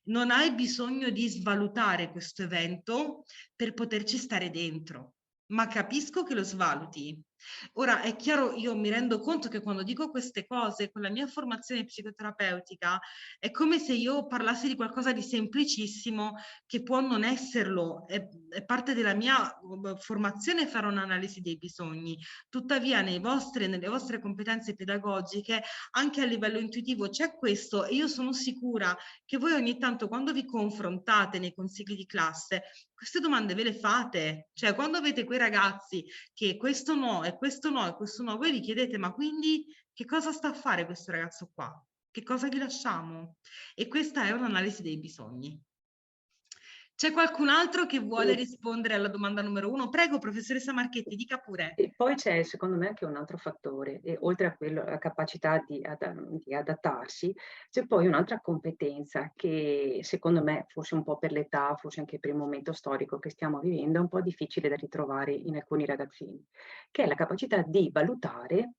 Non hai bisogno di svalutare questo evento per poterci stare dentro, ma capisco che lo svaluti. Ora è chiaro, io mi rendo conto che quando dico queste cose con la mia formazione psicoterapeutica è come se io parlassi di qualcosa di semplicissimo che può non esserlo, è parte della mia formazione fare un'analisi dei bisogni. Tuttavia nelle vostre competenze pedagogiche, anche a livello intuitivo c'è questo e io sono sicura che voi ogni tanto quando vi confrontate nei consigli di classe queste domande ve le fate, cioè quando avete quei ragazzi che questo no e questo no e questo no, voi vi chiedete ma quindi che cosa sta a fare questo ragazzo qua? Che cosa gli lasciamo? E questa è un'analisi dei bisogni. C'è qualcun altro che vuole rispondere alla domanda numero 1? Prego, professoressa Marchetti, dica pure. E poi c'è secondo me anche un altro fattore, e oltre a quello, la capacità di adattarsi, c'è poi un'altra competenza che secondo me, forse un po' per l'età, forse anche per il momento storico che stiamo vivendo, è un po' difficile da ritrovare in alcuni ragazzini, che è la capacità di valutare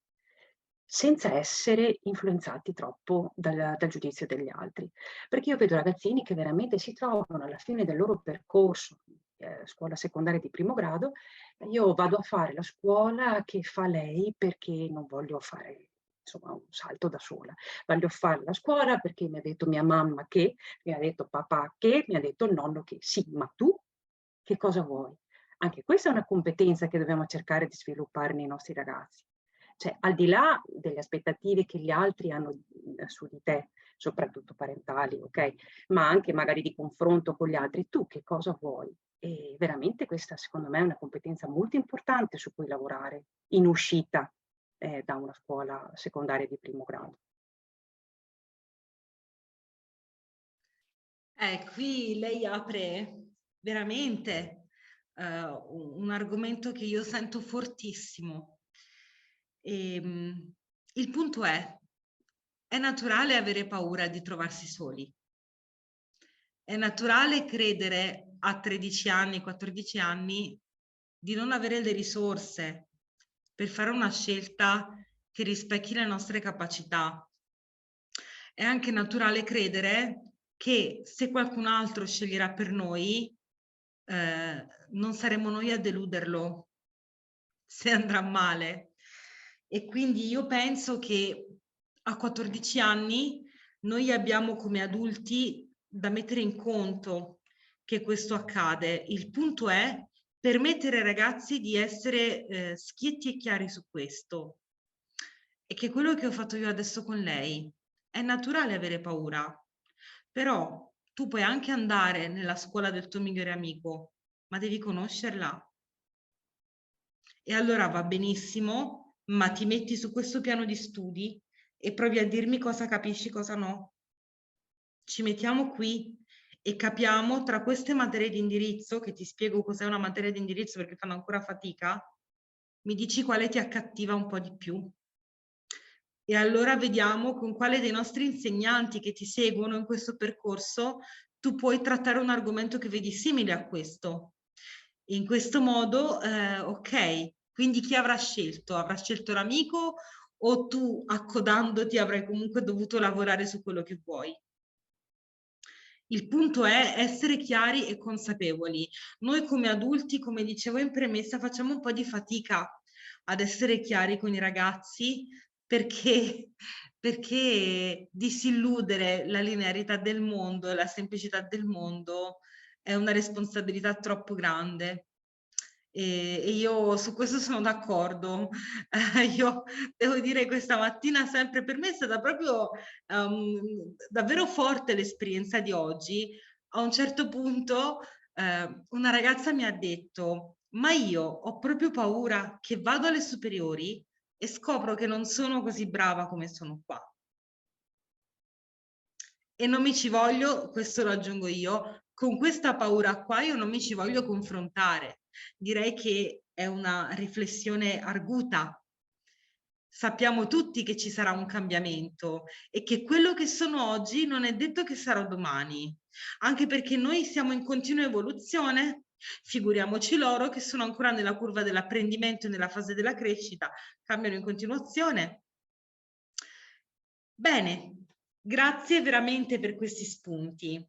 senza essere influenzati troppo dal giudizio degli altri. Perché io vedo ragazzini che veramente si trovano alla fine del loro percorso, scuola secondaria di primo grado, io vado a fare la scuola che fa lei perché non voglio fare insomma un salto da sola. Voglio fare la scuola perché mi ha detto mia mamma che, mi ha detto papà che, mi ha detto il nonno che. Sì, ma tu che cosa vuoi? Anche questa è una competenza che dobbiamo cercare di sviluppare nei nostri ragazzi. Cioè, al di là delle aspettative che gli altri hanno su di te, soprattutto parentali, ok? Ma anche magari di confronto con gli altri, tu che cosa vuoi? E veramente questa, secondo me, è una competenza molto importante su cui lavorare in uscita da una scuola secondaria di primo grado. Qui lei apre veramente un argomento che io sento fortissimo. Il punto è naturale avere paura di trovarsi soli. È naturale credere a 13 anni, 14 anni di non avere le risorse per fare una scelta che rispecchi le nostre capacità. È anche naturale credere che se qualcun altro sceglierà per noi, non saremo noi a deluderlo se andrà male. E quindi io penso che a 14 anni noi abbiamo come adulti da mettere in conto che questo accade. Il punto è permettere ai ragazzi di essere schietti e chiari su questo. E che quello che ho fatto io adesso con lei è naturale avere paura, però tu puoi anche andare nella scuola del tuo migliore amico, ma devi conoscerla. E allora va benissimo, ma ti metti su questo piano di studi e provi a dirmi cosa capisci, cosa no. Ci mettiamo qui e capiamo tra queste materie di indirizzo, che ti spiego cos'è una materia di indirizzo perché fanno ancora fatica, mi dici quale ti accattiva un po' di più. E allora vediamo con quale dei nostri insegnanti che ti seguono in questo percorso tu puoi trattare un argomento che vedi simile a questo. In questo modo, ok, quindi chi avrà scelto? Avrà scelto l'amico o tu accodandoti avrai comunque dovuto lavorare su quello che vuoi? Il punto è essere chiari e consapevoli. Noi come adulti, come dicevo in premessa, facciamo un po' di fatica ad essere chiari con i ragazzi perché disilludere la linearità del mondo e la semplicità del mondo è una responsabilità troppo grande. E io su questo sono d'accordo. Io devo dire questa mattina sempre per me è stata proprio davvero forte l'esperienza di oggi. A un certo punto una ragazza mi ha detto: ma io ho proprio paura che vado alle superiori e scopro che non sono così brava come sono qua. E non mi ci voglio, questo lo aggiungo io, con questa paura qua io non mi ci voglio confrontare. Direi che è una riflessione arguta. Sappiamo tutti che ci sarà un cambiamento e che quello che sono oggi non è detto che sarò domani, anche perché noi siamo in continua evoluzione. Figuriamoci loro che sono ancora nella curva dell'apprendimento e nella fase della crescita, cambiano in continuazione. Bene, grazie veramente per questi spunti.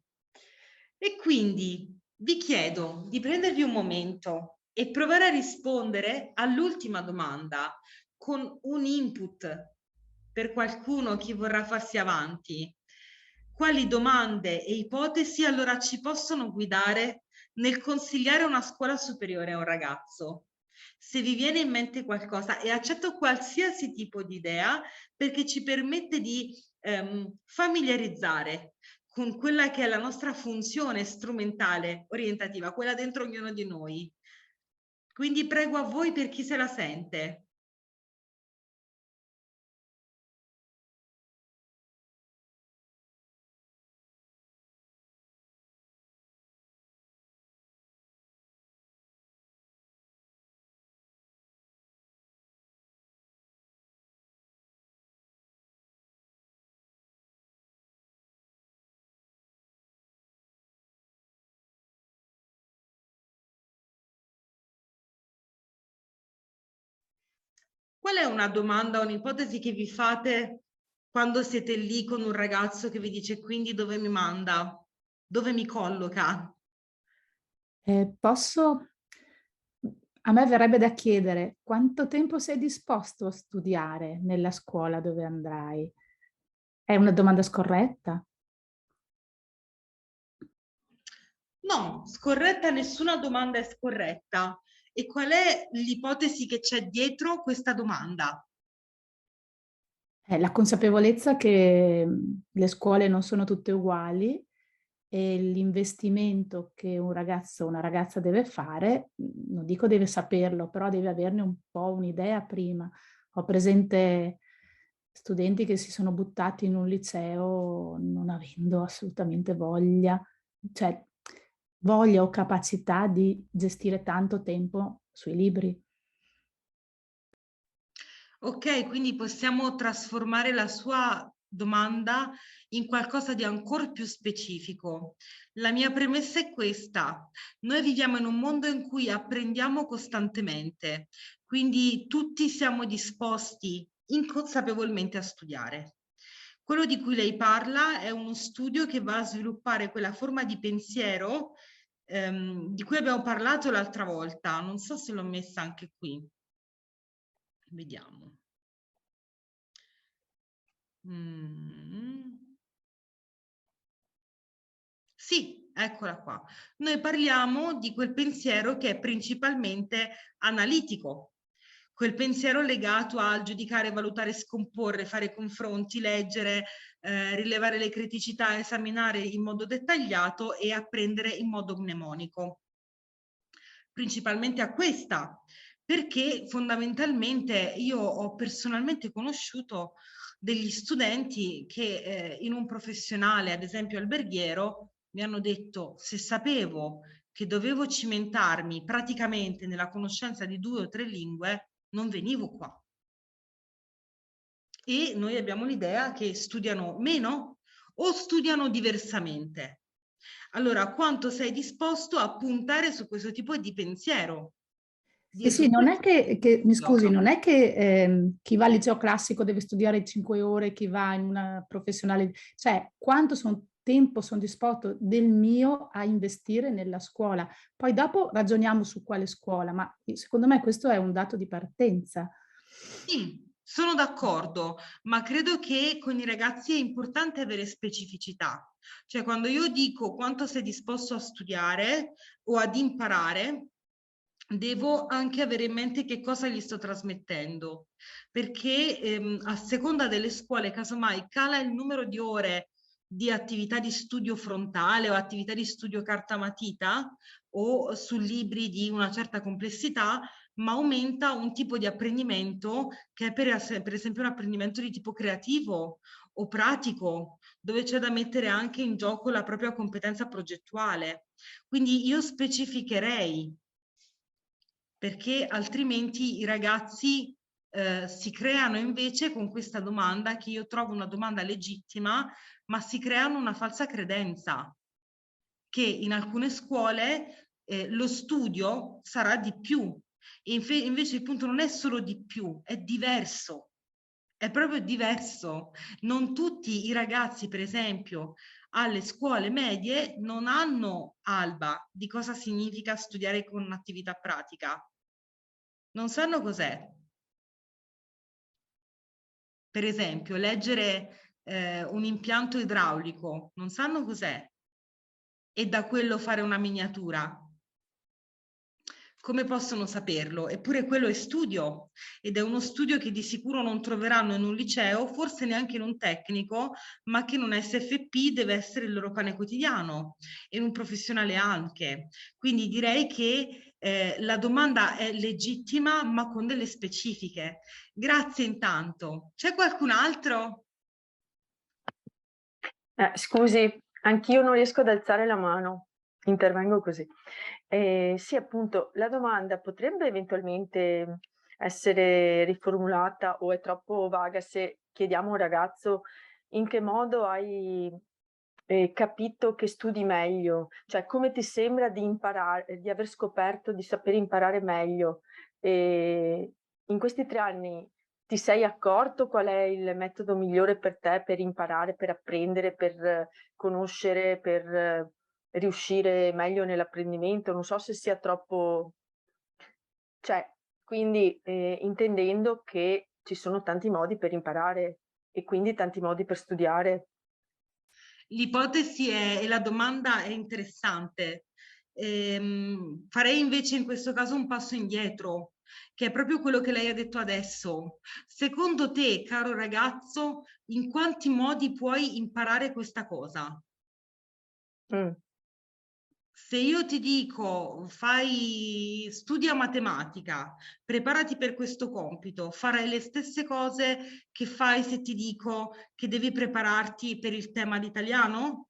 E quindi vi chiedo di prendervi un momento e provare a rispondere all'ultima domanda con un input per qualcuno che vorrà farsi avanti. Quali domande e ipotesi allora ci possono guidare nel consigliare una scuola superiore a un ragazzo? Se vi viene in mente qualcosa, e accetto qualsiasi tipo di idea perché ci permette di familiarizzare con quella che è la nostra funzione strumentale orientativa, quella dentro ognuno di noi. Quindi prego a voi per chi se la sente. Qual è una domanda o un'ipotesi che vi fate quando siete lì con un ragazzo che vi dice quindi dove mi manda? Dove mi colloca? A me verrebbe da chiedere quanto tempo sei disposto a studiare nella scuola dove andrai? È una domanda scorretta? No, scorretta, nessuna domanda è scorretta. E qual è l'ipotesi che c'è dietro questa domanda? La consapevolezza che le scuole non sono tutte uguali e l'investimento che un ragazzo o una ragazza deve fare, non dico deve saperlo, però deve averne un po' un'idea prima. Ho presente studenti che si sono buttati in un liceo non avendo assolutamente voglia cioè, voglia o capacità di gestire tanto tempo sui libri. Ok, quindi possiamo trasformare la sua domanda in qualcosa di ancora più specifico. La mia premessa è questa: noi viviamo in un mondo in cui apprendiamo costantemente, quindi tutti siamo disposti inconsapevolmente a studiare. Quello di cui lei parla è uno studio che va a sviluppare quella forma di pensiero di cui abbiamo parlato l'altra volta. Non so se l'ho messa anche qui. Vediamo. Sì, eccola qua. Noi parliamo di quel pensiero che è principalmente analitico, quel pensiero legato al giudicare, valutare, scomporre, fare confronti, leggere, rilevare le criticità, esaminare in modo dettagliato e apprendere in modo mnemonico. Principalmente a questa, perché fondamentalmente io ho personalmente conosciuto degli studenti che in un professionale, ad esempio alberghiero, mi hanno detto: se sapevo che dovevo cimentarmi praticamente nella conoscenza di 2 o 3 lingue, non venivo qua. E noi abbiamo l'idea che studiano meno o studiano diversamente. Allora, quanto sei disposto a puntare su questo tipo di pensiero? Sì, non è che mi scusi, non è che chi va al liceo classico deve studiare 5 ore, chi va in una professionale, cioè quanto tempo sono disposto del mio a investire nella scuola. Poi dopo ragioniamo su quale scuola, ma secondo me questo è un dato di partenza. Sì, sono d'accordo, ma credo che con i ragazzi è importante avere specificità. Cioè, quando io dico quanto sei disposto a studiare o ad imparare, devo anche avere in mente che cosa gli sto trasmettendo, perché a seconda delle scuole, casomai cala il numero di ore di attività di studio frontale o attività di studio carta matita o su libri di una certa complessità, ma aumenta un tipo di apprendimento che è per esempio un apprendimento di tipo creativo o pratico, dove c'è da mettere anche in gioco la propria competenza progettuale. Quindi io specificherei, perché altrimenti i ragazzi si creano invece con questa domanda, che io trovo una domanda legittima, ma si creano una falsa credenza che in alcune scuole lo studio sarà di più. E invece il punto non è solo di più, è diverso. È proprio diverso. Non tutti i ragazzi, per esempio, alle scuole medie non hanno alba di cosa significa studiare con un'attività pratica. Non sanno cos'è. Per esempio, leggere un impianto idraulico, non sanno cos'è. E da quello fare una miniatura. Come possono saperlo? Eppure quello è studio, ed è uno studio che di sicuro non troveranno in un liceo, forse neanche in un tecnico, ma che in un SFP deve essere il loro pane quotidiano, e in un professionale anche. Quindi direi che la domanda è legittima, ma con delle specifiche. Grazie intanto. C'è qualcun altro? Scusi, anch'io non riesco ad alzare la mano, intervengo così. Sì, appunto, la domanda potrebbe eventualmente essere riformulata o è troppo vaga se chiediamo a un ragazzo in che modo hai capito che studi meglio, cioè come ti sembra di imparare, di aver scoperto di saper imparare meglio. In questi 3 anni ti sei accorto qual è il metodo migliore per te per imparare, per apprendere, per conoscere, per riuscire meglio nell'apprendimento? Non so se sia troppo... Cioè, quindi intendendo che ci sono tanti modi per imparare e quindi tanti modi per studiare. L'ipotesi e la domanda è interessante. Farei invece in questo caso un passo indietro, che è proprio quello che lei ha detto adesso. Secondo te, caro ragazzo, in quanti modi puoi imparare questa cosa? Se io ti dico studia matematica, preparati per questo compito, farai le stesse cose che fai se ti dico che devi prepararti per il tema d'italiano?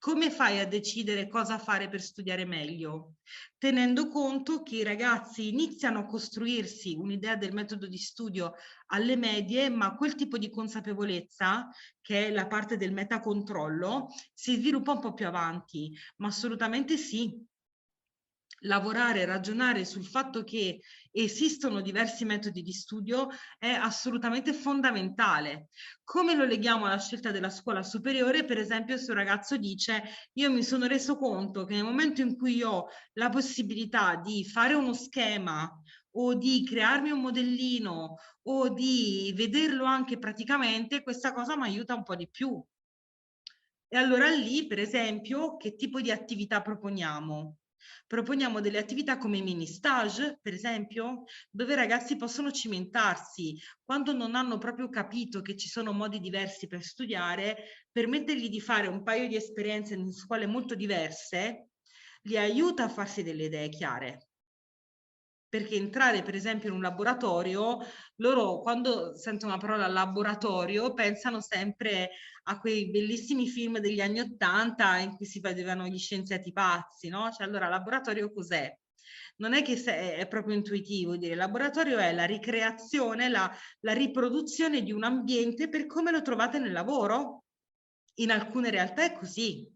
Come fai a decidere cosa fare per studiare meglio? Tenendo conto che i ragazzi iniziano a costruirsi un'idea del metodo di studio alle medie, ma quel tipo di consapevolezza, che è la parte del metacontrollo, si sviluppa un po' più avanti, ma assolutamente sì. Lavorare, ragionare sul fatto che esistono diversi metodi di studio è assolutamente fondamentale. Come lo leghiamo alla scelta della scuola superiore? Per esempio, se un ragazzo dice: io mi sono reso conto che nel momento in cui ho la possibilità di fare uno schema o di crearmi un modellino o di vederlo anche praticamente, questa cosa mi aiuta un po' di più. E allora lì, per esempio, che tipo di attività proponiamo? Proponiamo delle attività come mini stage, per esempio, dove i ragazzi possono cimentarsi quando non hanno proprio capito che ci sono modi diversi per studiare, permettergli di fare un paio di esperienze in scuole molto diverse, li aiuta a farsi delle idee chiare. Perché entrare per esempio in un laboratorio, loro quando sentono la parola laboratorio pensano sempre a quei bellissimi film degli anni '80 in cui si vedevano gli scienziati pazzi, no? Cioè, allora, laboratorio cos'è? Non è che è proprio intuitivo dire laboratorio è la ricreazione, la riproduzione di un ambiente per come lo trovate nel lavoro. In alcune realtà è così.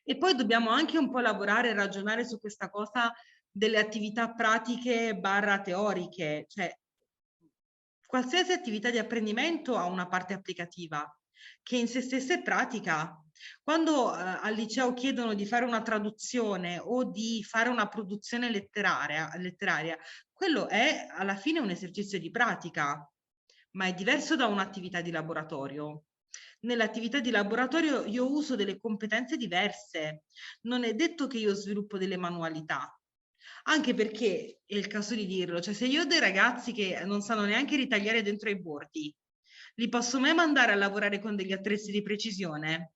E poi dobbiamo anche un po' lavorare e ragionare su questa cosa delle attività pratiche / teoriche, cioè qualsiasi attività di apprendimento ha una parte applicativa che in se stessa è pratica. Quando al liceo chiedono di fare una traduzione o di fare una produzione letteraria, quello è alla fine un esercizio di pratica, ma è diverso da un'attività di laboratorio. Nell'attività di laboratorio io uso delle competenze diverse, non è detto che io sviluppo delle manualità. Anche perché è il caso di dirlo, cioè se io ho dei ragazzi che non sanno neanche ritagliare dentro i bordi, li posso mai mandare a lavorare con degli attrezzi di precisione?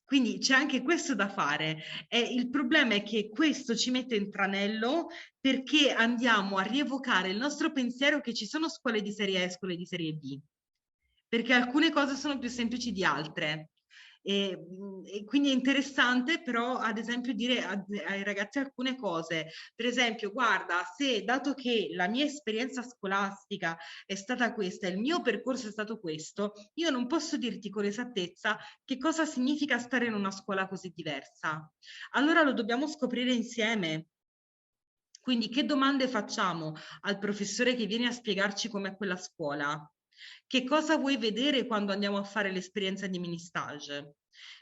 Quindi c'è anche questo da fare. Il problema è che questo ci mette in tranello perché andiamo a rievocare il nostro pensiero che ci sono scuole di serie A e scuole di serie B, perché alcune cose sono più semplici di altre. E quindi è interessante però ad esempio dire ai ragazzi alcune cose, per esempio guarda, se dato che la mia esperienza scolastica è stata questa, il mio percorso è stato questo, io non posso dirti con esattezza che cosa significa stare in una scuola così diversa, allora lo dobbiamo scoprire insieme. Quindi che domande facciamo al professore che viene a spiegarci com'è quella scuola? Che cosa vuoi vedere quando andiamo a fare l'esperienza di mini stage?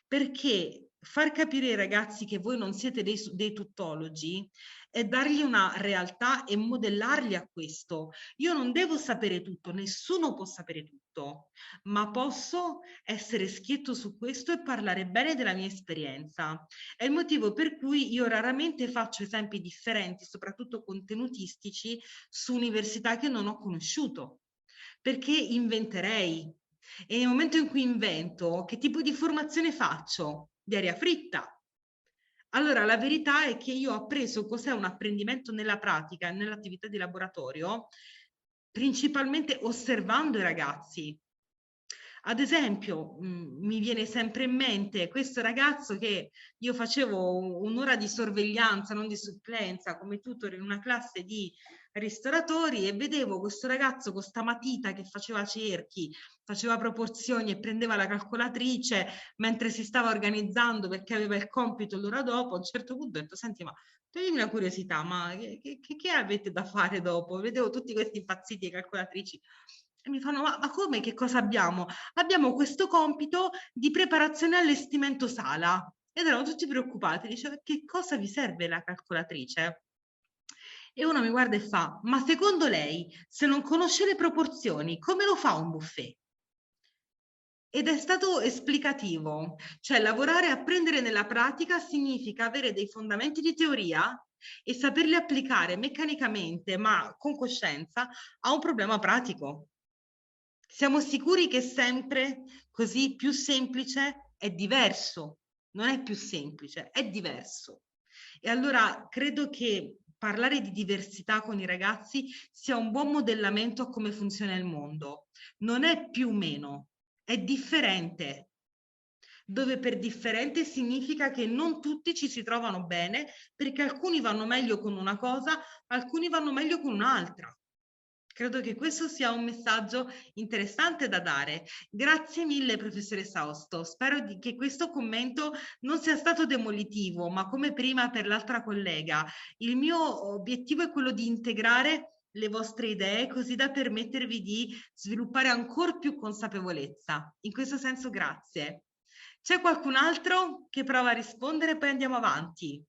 Perché far capire ai ragazzi che voi non siete dei tuttologi è dargli una realtà e modellarli a questo. Io non devo sapere tutto, nessuno può sapere tutto, ma posso essere schietto su questo e parlare bene della mia esperienza. È il motivo per cui io raramente faccio esempi differenti, soprattutto contenutistici, su università che non ho conosciuto, perché inventerei. E nel momento in cui invento, che tipo di formazione faccio? Di aria fritta. Allora, la verità è che io ho appreso cos'è un apprendimento nella pratica, nell'attività di laboratorio, principalmente osservando i ragazzi. Ad esempio, mi viene sempre in mente questo ragazzo che io facevo un'ora di sorveglianza, non di supplenza, come tutor in una classe di ristoratori e vedevo questo ragazzo con sta matita che faceva cerchi, faceva proporzioni e prendeva la calcolatrice mentre si stava organizzando perché aveva il compito l'ora dopo. A un certo punto ho detto, senti, ma toglimi una curiosità, ma che avete da fare dopo? Vedevo tutti questi impazziti di calcolatrici. E mi fanno, ma come, che cosa abbiamo? Abbiamo questo compito di preparazione e allestimento sala. Ed erano tutti preoccupati, diceva, che cosa vi serve la calcolatrice? E uno mi guarda e fa, ma secondo lei, se non conosce le proporzioni, come lo fa un buffet? Ed è stato esplicativo, cioè lavorare e apprendere nella pratica significa avere dei fondamenti di teoria e saperli applicare meccanicamente, ma con coscienza, a un problema pratico. Siamo sicuri che sempre così più semplice è diverso, non è più semplice, è diverso. E allora credo che parlare di diversità con i ragazzi sia un buon modellamento a come funziona il mondo. Non è più meno, è differente. dove per differente significa che non tutti ci si trovano bene, perché alcuni vanno meglio con una cosa, alcuni vanno meglio con un'altra. Credo che questo sia un messaggio interessante da dare. Grazie mille, professoressa Osto. Spero che questo commento non sia stato demolitivo, ma come prima per l'altra collega. Il mio obiettivo è quello di integrare le vostre idee così da permettervi di sviluppare ancora più consapevolezza. In questo senso, grazie. C'è qualcun altro che prova a rispondere, poi andiamo avanti.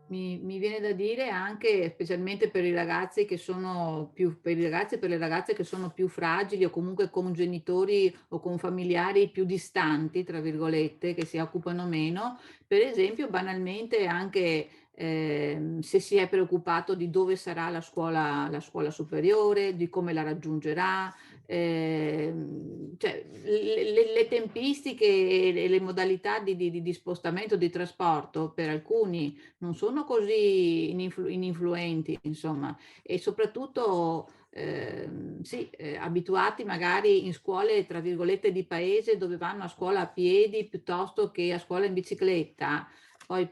Mi viene da dire anche, specialmente per i ragazzi che sono più, per i ragazzi e per le ragazze che sono più fragili o comunque con genitori o con familiari più distanti, tra virgolette, che si occupano meno, per esempio banalmente anche se si è preoccupato di dove sarà la scuola superiore, di come la raggiungerà, cioè le tempistiche e le modalità di spostamento, di trasporto per alcuni non sono così ininfluenti, insomma, e soprattutto abituati magari in scuole tra virgolette di paese dove vanno a scuola a piedi piuttosto che a scuola in bicicletta, poi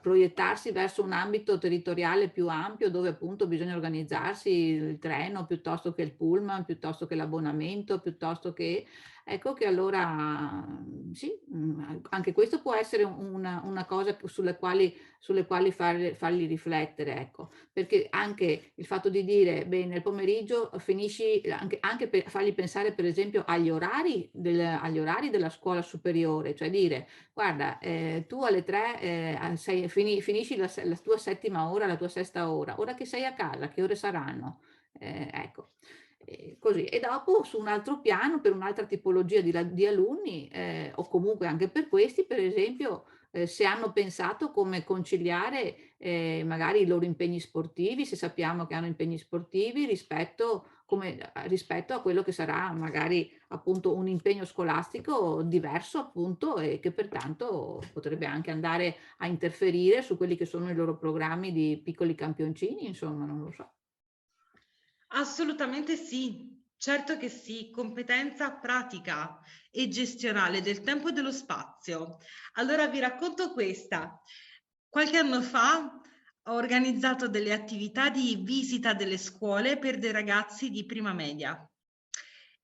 proiettarsi verso un ambito territoriale più ampio dove appunto bisogna organizzarsi il treno piuttosto che il pullman, piuttosto che l'abbonamento, piuttosto che... Ecco che allora sì, anche questo può essere una cosa sulle quali farli riflettere, ecco, perché anche il fatto di dire, beh, nel pomeriggio finisci, anche per fargli pensare per esempio agli orari della scuola superiore, cioè dire, guarda, tu alle 3 finisci la tua settima ora, la tua sesta ora, ora che sei a casa, che ore saranno? Ecco. Così. E dopo su un altro piano, per un'altra tipologia di alunni, o comunque anche per questi, per esempio, se hanno pensato come conciliare magari i loro impegni sportivi, se sappiamo che hanno impegni sportivi, rispetto a quello che sarà magari appunto un impegno scolastico diverso appunto e che pertanto potrebbe anche andare a interferire su quelli che sono i loro programmi di piccoli campioncini, insomma, non lo so. Assolutamente sì, certo che sì, competenza pratica e gestionale del tempo e dello spazio. Allora vi racconto questa. Qualche anno fa ho organizzato delle attività di visita delle scuole per dei ragazzi di prima media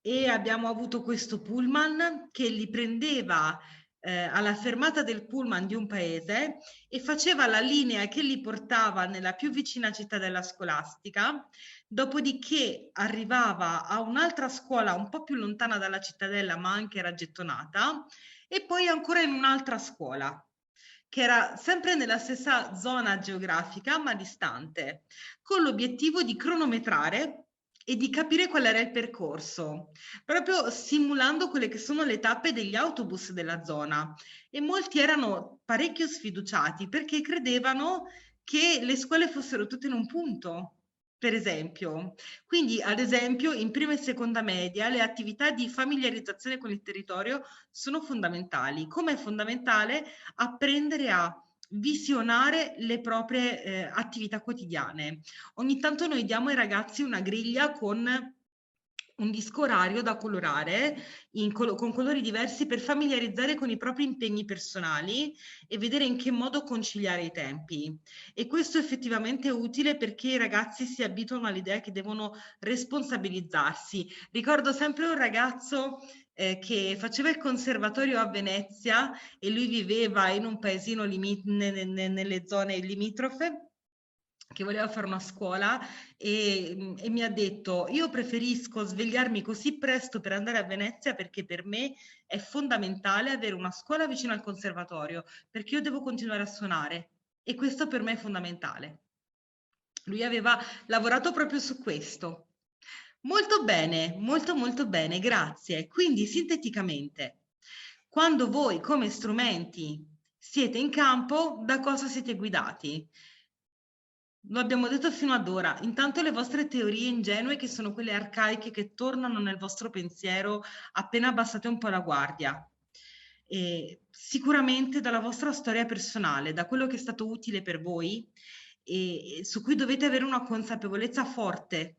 e abbiamo avuto questo pullman che li prendeva alla fermata del pullman di un paese e faceva la linea che li portava nella più vicina cittadella scolastica, dopodiché arrivava a un'altra scuola un po' più lontana dalla cittadella ma anche era gettonata e poi ancora in un'altra scuola che era sempre nella stessa zona geografica ma distante, con l'obiettivo di cronometrare e di capire qual era il percorso, proprio simulando quelle che sono le tappe degli autobus della zona. E molti erano parecchio sfiduciati perché credevano che le scuole fossero tutte in un punto, per esempio. Quindi, ad esempio, in prima e seconda media le attività di familiarizzazione con il territorio sono fondamentali. Come è fondamentale apprendere a visionare le proprie attività quotidiane. Ogni tanto noi diamo ai ragazzi una griglia con un disco orario da colorare con colori diversi per familiarizzare con i propri impegni personali e vedere in che modo conciliare i tempi. E questo effettivamente è utile perché i ragazzi si abituano all'idea che devono responsabilizzarsi. Ricordo sempre un ragazzo che faceva il conservatorio a Venezia e lui viveva in un paesino nelle zone limitrofe, che voleva fare una scuola e mi ha detto: io preferisco svegliarmi così presto per andare a Venezia perché per me è fondamentale avere una scuola vicino al conservatorio, perché io devo continuare a suonare e questo per me è fondamentale. Lui aveva lavorato proprio su questo. Molto bene, molto molto bene, grazie. Quindi sinteticamente, quando voi come strumenti siete in campo, da cosa siete guidati? Lo abbiamo detto fino ad ora, intanto le vostre teorie ingenue che sono quelle arcaiche che tornano nel vostro pensiero appena abbassate un po' la guardia. sicuramente dalla vostra storia personale, da quello che è stato utile per voi e su cui dovete avere una consapevolezza forte.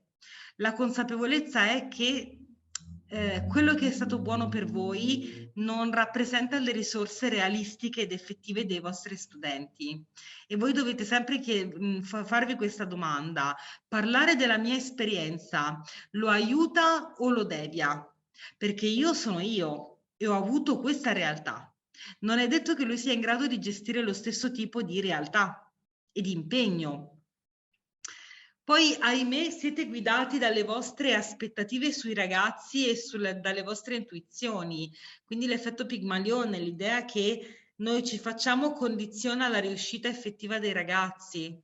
La consapevolezza è che quello che è stato buono per voi non rappresenta le risorse realistiche ed effettive dei vostri studenti e voi dovete sempre farvi questa domanda: parlare della mia esperienza lo aiuta o lo devia? Perché io sono io e ho avuto questa realtà. Non è detto che lui sia in grado di gestire lo stesso tipo di realtà e di impegno. Poi, ahimè, siete guidati dalle vostre aspettative sui ragazzi e dalle vostre intuizioni. Quindi l'effetto Pigmalione, l'idea che noi ci facciamo condiziona la riuscita effettiva dei ragazzi.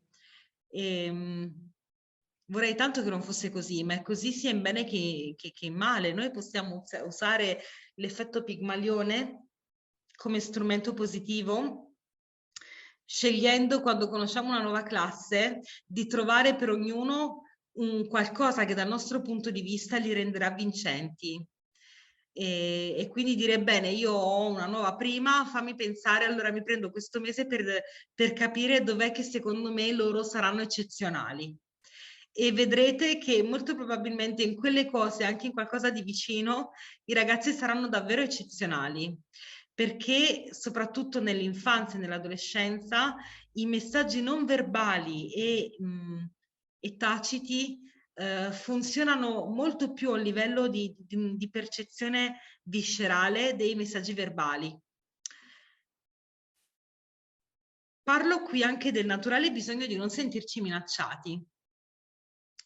Vorrei tanto che non fosse così, ma è così sia in bene che in male. Noi possiamo usare l'effetto Pigmalione come strumento positivo, scegliendo, quando conosciamo una nuova classe, di trovare per ognuno un qualcosa che dal nostro punto di vista li renderà vincenti. E quindi dire: bene, io ho una nuova prima, fammi pensare, allora mi prendo questo mese per capire dov'è che secondo me loro saranno eccezionali. E vedrete che molto probabilmente in quelle cose, anche in qualcosa di vicino, i ragazzi saranno davvero eccezionali, perché soprattutto nell'infanzia e nell'adolescenza i messaggi non verbali e taciti funzionano molto più a livello di percezione viscerale dei messaggi verbali. Parlo qui anche del naturale bisogno di non sentirci minacciati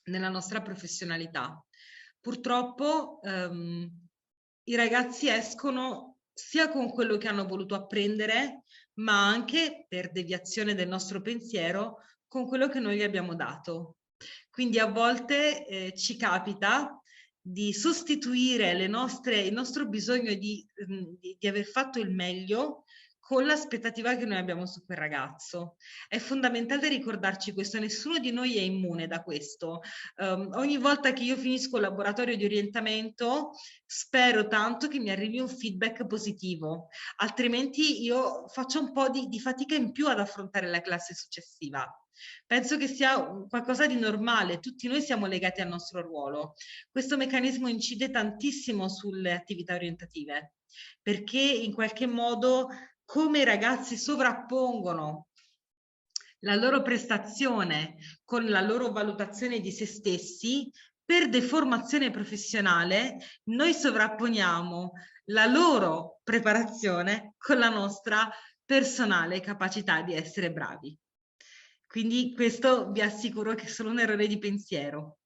nella nostra professionalità. Purtroppo i ragazzi escono sia con quello che hanno voluto apprendere, ma anche, per deviazione del nostro pensiero, con quello che noi gli abbiamo dato. Quindi a volte ci capita di sostituire il nostro bisogno di aver fatto il meglio con l'aspettativa che noi abbiamo su quel ragazzo. È fondamentale ricordarci questo, nessuno di noi è immune da questo. Ogni volta che io finisco il laboratorio di orientamento spero tanto che mi arrivi un feedback positivo, altrimenti io faccio un po' di fatica in più ad affrontare la classe successiva. Penso che sia qualcosa di normale, tutti noi siamo legati al nostro ruolo. Questo meccanismo incide tantissimo sulle attività orientative, perché in qualche modo, come i ragazzi sovrappongono la loro prestazione con la loro valutazione di se stessi, per deformazione professionale noi sovrapponiamo la loro preparazione con la nostra personale capacità di essere bravi. Quindi questo vi assicuro che è solo un errore di pensiero.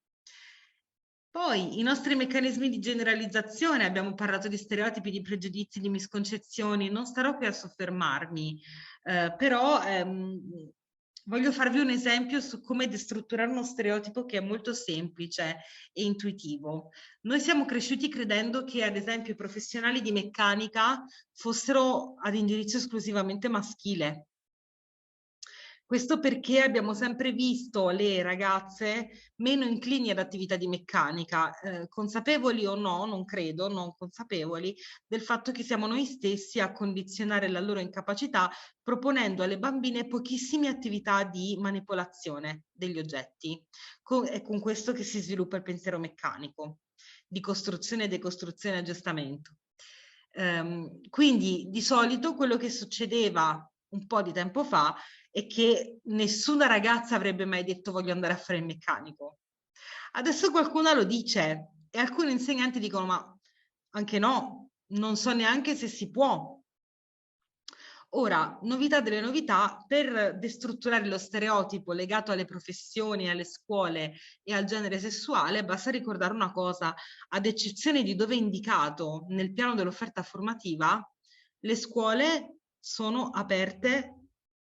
Poi i nostri meccanismi di generalizzazione, abbiamo parlato di stereotipi, di pregiudizi, di misconcezioni, non starò qui a soffermarmi, però voglio farvi un esempio su come destrutturare uno stereotipo che è molto semplice e intuitivo. Noi siamo cresciuti credendo che, ad esempio, i professionali di meccanica fossero ad indirizzo esclusivamente maschile. Questo perché abbiamo sempre visto le ragazze meno inclini ad attività di meccanica, consapevoli o no, non credo, non consapevoli, del fatto che siamo noi stessi a condizionare la loro incapacità proponendo alle bambine pochissime attività di manipolazione degli oggetti. È con questo che si sviluppa il pensiero meccanico, di costruzione, decostruzione e aggiustamento. Quindi di solito quello che succedeva un po' di tempo fa è che nessuna ragazza avrebbe mai detto voglio andare a fare il meccanico. Adesso qualcuno lo dice e alcuni insegnanti dicono ma anche no, non so neanche se si può. Ora, novità delle novità, per destrutturare lo stereotipo legato alle professioni, alle scuole e al genere sessuale, basta ricordare una cosa: ad eccezione di dove è indicato nel piano dell'offerta formativa, le scuole sono aperte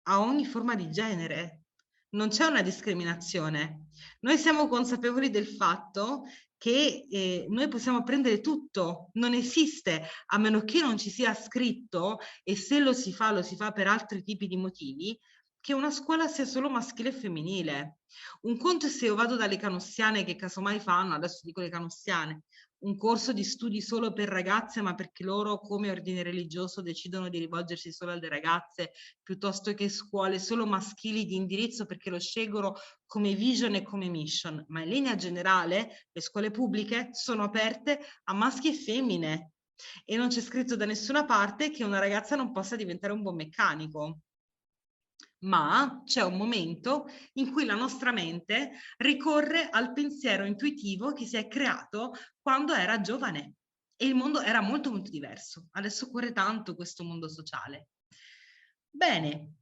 a ogni forma di genere, non c'è una discriminazione. Noi siamo consapevoli del fatto che noi possiamo prendere tutto, non esiste, a meno che non ci sia scritto, e se lo si fa per altri tipi di motivi, che una scuola sia solo maschile e femminile. Un conto è se io vado dalle canossiane che casomai fanno, adesso dico le canossiane, un corso di studi solo per ragazze, ma perché loro come ordine religioso decidono di rivolgersi solo alle ragazze, piuttosto che scuole solo maschili di indirizzo perché lo scelgono come vision e come mission. Ma in linea generale le scuole pubbliche sono aperte a maschi e femmine e non c'è scritto da nessuna parte che una ragazza non possa diventare un buon meccanico. Ma c'è un momento in cui la nostra mente ricorre al pensiero intuitivo che si è creato quando era giovane e il mondo era molto molto diverso. Adesso corre tanto questo mondo sociale. Bene,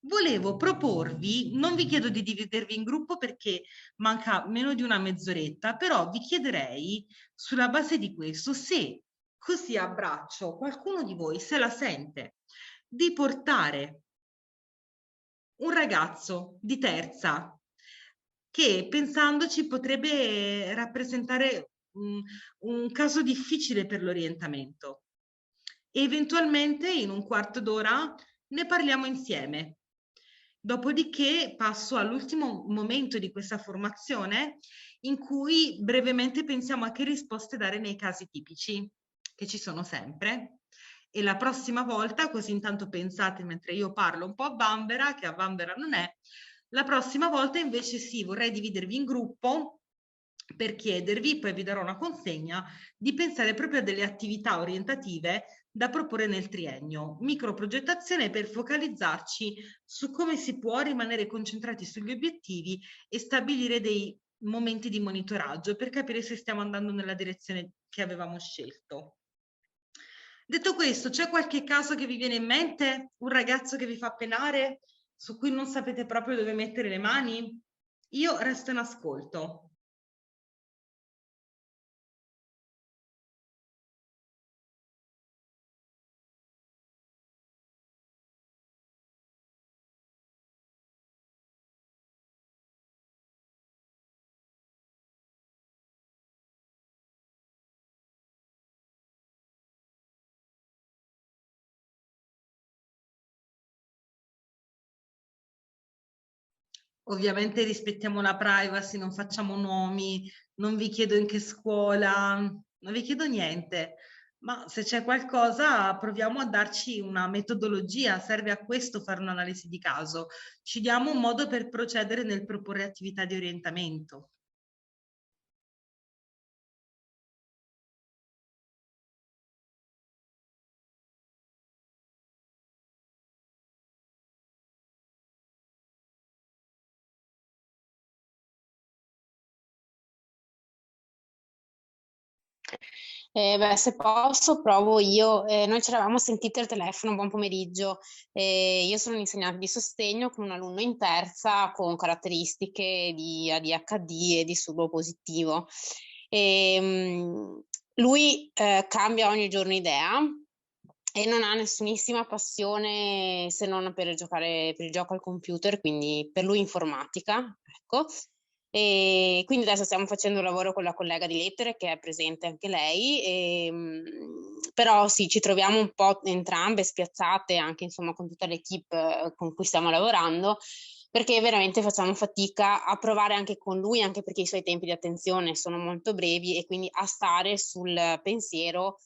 volevo proporvi, non vi chiedo di dividervi in gruppo perché manca meno di una mezz'oretta, però vi chiederei sulla base di questo se così a braccio qualcuno di voi se la sente di portare un ragazzo di terza che pensandoci potrebbe rappresentare un caso difficile per l'orientamento. Eventualmente in un quarto d'ora ne parliamo insieme. Dopodiché passo all'ultimo momento di questa formazione in cui brevemente pensiamo a che risposte dare nei casi tipici, che ci sono sempre. E la prossima volta, così intanto pensate mentre io parlo un po' a vanvera, che a vanvera non è, la prossima volta invece sì, vorrei dividervi in gruppo per chiedervi, poi vi darò una consegna, di pensare proprio a delle attività orientative da proporre nel triennio, microprogettazione per focalizzarci su come si può rimanere concentrati sugli obiettivi e stabilire dei momenti di monitoraggio per capire se stiamo andando nella direzione che avevamo scelto. Detto questo, c'è qualche caso che vi viene in mente? Un ragazzo che vi fa penare, su cui non sapete proprio dove mettere le mani? Io resto in ascolto. Ovviamente rispettiamo la privacy, non facciamo nomi, non vi chiedo in che scuola, non vi chiedo niente, ma se c'è qualcosa proviamo a darci una metodologia, serve a questo fare un'analisi di caso, ci diamo un modo per procedere nel proporre attività di orientamento. Se posso, provo io. Noi ci eravamo sentite al telefono, buon pomeriggio. Io sono un'insegnante di sostegno con un alunno in terza con caratteristiche di ADHD e disturbo positivo. Lui cambia ogni giorno idea e non ha nessunissima passione se non per giocare per il gioco al computer, quindi per lui informatica, ecco. E quindi adesso stiamo facendo un lavoro con la collega di lettere che è presente anche lei, però sì, ci troviamo un po' entrambe spiazzate anche insomma con tutta l'equipe con cui stiamo lavorando, perché veramente facciamo fatica a provare anche con lui, anche perché i suoi tempi di attenzione sono molto brevi e quindi a stare sul pensiero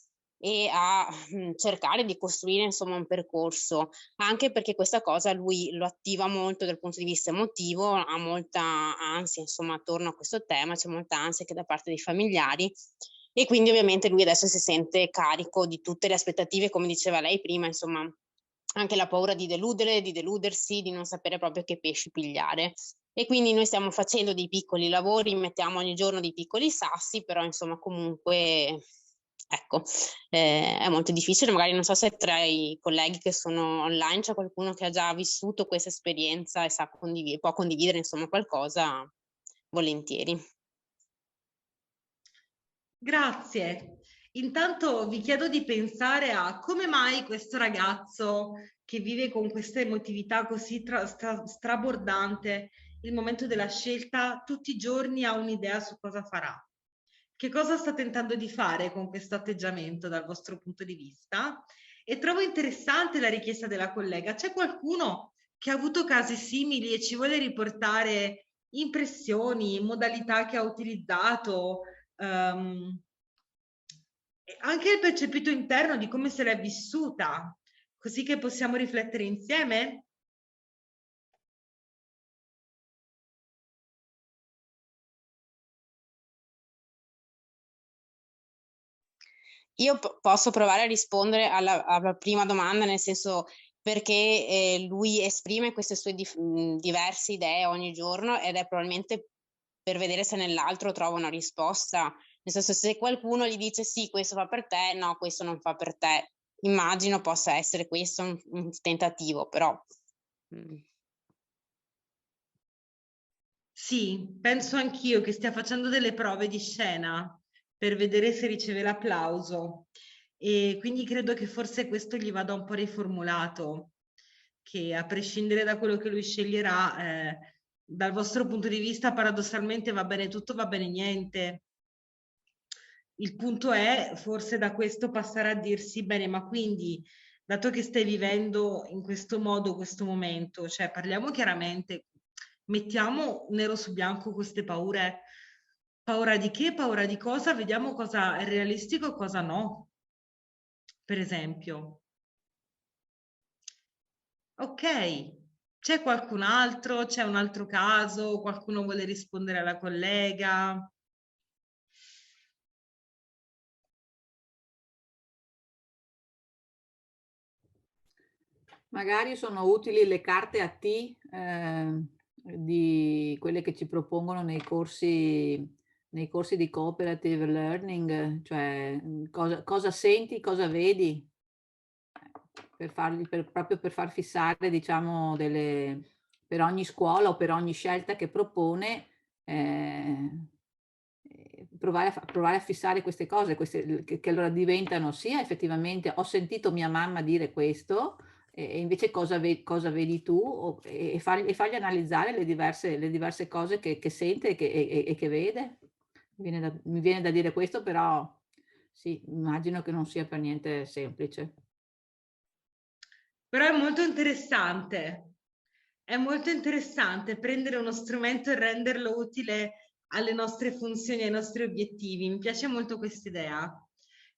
e a cercare di costruire insomma un percorso, anche perché questa cosa lui lo attiva molto dal punto di vista emotivo, ha molta ansia insomma attorno a questo tema, c'è molta ansia anche da parte dei familiari e quindi ovviamente lui adesso si sente carico di tutte le aspettative, come diceva lei prima, insomma anche la paura di deludere, di deludersi, di non sapere proprio che pesci pigliare. E quindi noi stiamo facendo dei piccoli lavori, mettiamo ogni giorno dei piccoli sassi, però insomma comunque ecco, è molto difficile, magari non so se tra i colleghi che sono online c'è qualcuno che ha già vissuto questa esperienza e sa può condividere insomma qualcosa, volentieri. Grazie. Intanto vi chiedo di pensare a come mai questo ragazzo che vive con questa emotività così strabordante, il momento della scelta, tutti i giorni ha un'idea su cosa farà. Che cosa sta tentando di fare con questo atteggiamento dal vostro punto di vista? E trovo interessante la richiesta della collega. C'è qualcuno che ha avuto casi simili e ci vuole riportare impressioni, modalità che ha utilizzato, anche il percepito interno di come se l'è vissuta, così che possiamo riflettere insieme? Io posso provare a rispondere alla prima domanda, nel senso perché lui esprime queste sue diverse idee ogni giorno, ed è probabilmente per vedere se nell'altro trova una risposta. Nel senso, se qualcuno gli dice sì, questo fa per te, no, questo non fa per te, immagino possa essere questo un tentativo, però... Sì, penso anch'io che stia facendo delle prove di scena per vedere se riceve l'applauso, e quindi credo che forse questo gli vada un po' riformulato, che a prescindere da quello che lui sceglierà, dal vostro punto di vista paradossalmente va bene tutto, va bene niente. Il punto è forse da questo passare a dirsi bene, ma quindi dato che stai vivendo in questo modo questo momento, cioè parliamo chiaramente, mettiamo nero su bianco queste paure. Paura di che? Paura di cosa? Vediamo cosa è realistico e cosa no. Per esempio. Ok, c'è qualcun altro? C'è un altro caso? Qualcuno vuole rispondere alla collega? Magari sono utili le carte a T di quelle che ci propongono nei corsi di cooperative learning, cioè cosa senti, cosa vedi, proprio per far fissare, diciamo, per ogni scuola o per ogni scelta che propone, provare a fissare queste cose, che allora diventano sia effettivamente ho sentito mia mamma dire questo, e invece cosa vedi tu, e fargli analizzare le diverse cose che sente e che vede. Mi viene da dire questo, però sì, immagino che non sia per niente semplice. Però è molto interessante. È molto interessante prendere uno strumento e renderlo utile alle nostre funzioni, ai nostri obiettivi. Mi piace molto questa idea.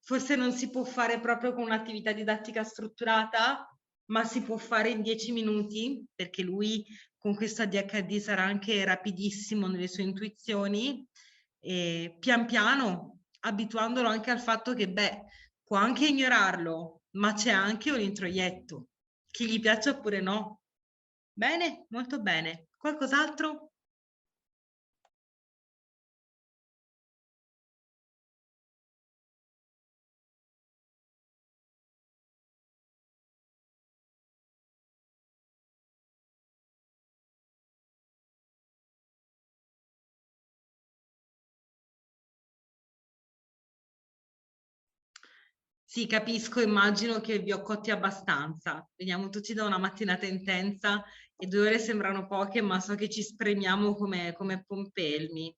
Forse non si può fare proprio con un'attività didattica strutturata, ma si può fare in 10 minuti, perché lui con questo ADHD sarà anche rapidissimo nelle sue intuizioni, e pian piano abituandolo anche al fatto che, beh, può anche ignorarlo, ma c'è anche un introietto, che gli piaccia oppure no. Bene, molto bene. Qualcos'altro? Sì, capisco, immagino che vi ho cotti abbastanza. Veniamo tutti da una mattinata intensa e 2 ore sembrano poche, ma so che ci spremiamo come pompelmi.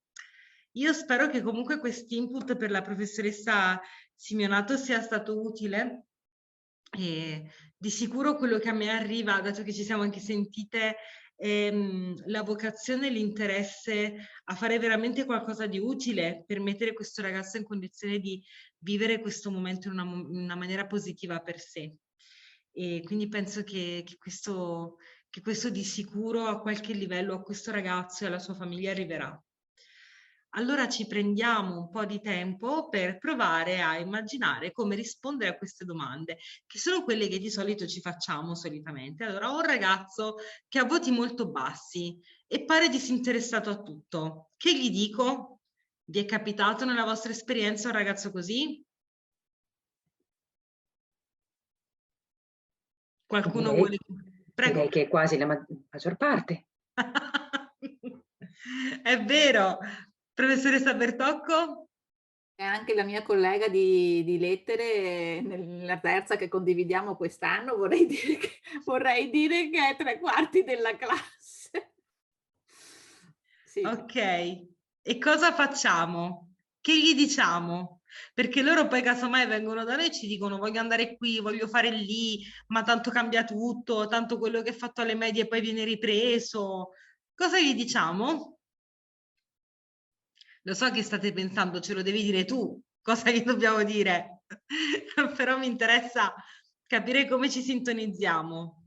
Io spero che comunque quest'input per la professoressa Simeonato sia stato utile, e di sicuro quello che a me arriva, dato che ci siamo anche sentite, la vocazione e l'interesse a fare veramente qualcosa di utile per mettere questo ragazzo in condizione di vivere questo momento in una maniera positiva per sé. E quindi penso che questo di sicuro a qualche livello a questo ragazzo e alla sua famiglia arriverà. Allora ci prendiamo un po' di tempo per provare a immaginare come rispondere a queste domande, che sono quelle che di solito ci facciamo solitamente. Allora, ho un ragazzo che ha voti molto bassi e pare disinteressato a tutto. Che gli dico? Vi è capitato nella vostra esperienza un ragazzo così? Qualcuno vuole? Prego. Direi che è quasi la maggior parte. È vero. Professoressa Bertocco? È anche la mia collega di lettere, nella terza che condividiamo quest'anno, vorrei dire che è 3/4 della classe. Sì. Ok, e cosa facciamo? Che gli diciamo? Perché loro poi casomai vengono da noi e ci dicono voglio andare qui, voglio fare lì, ma tanto cambia tutto, tanto quello che hai fatto alle medie poi viene ripreso. Cosa gli diciamo? Lo so che state pensando, ce lo devi dire tu, cosa che dobbiamo dire, però mi interessa capire come ci sintonizziamo.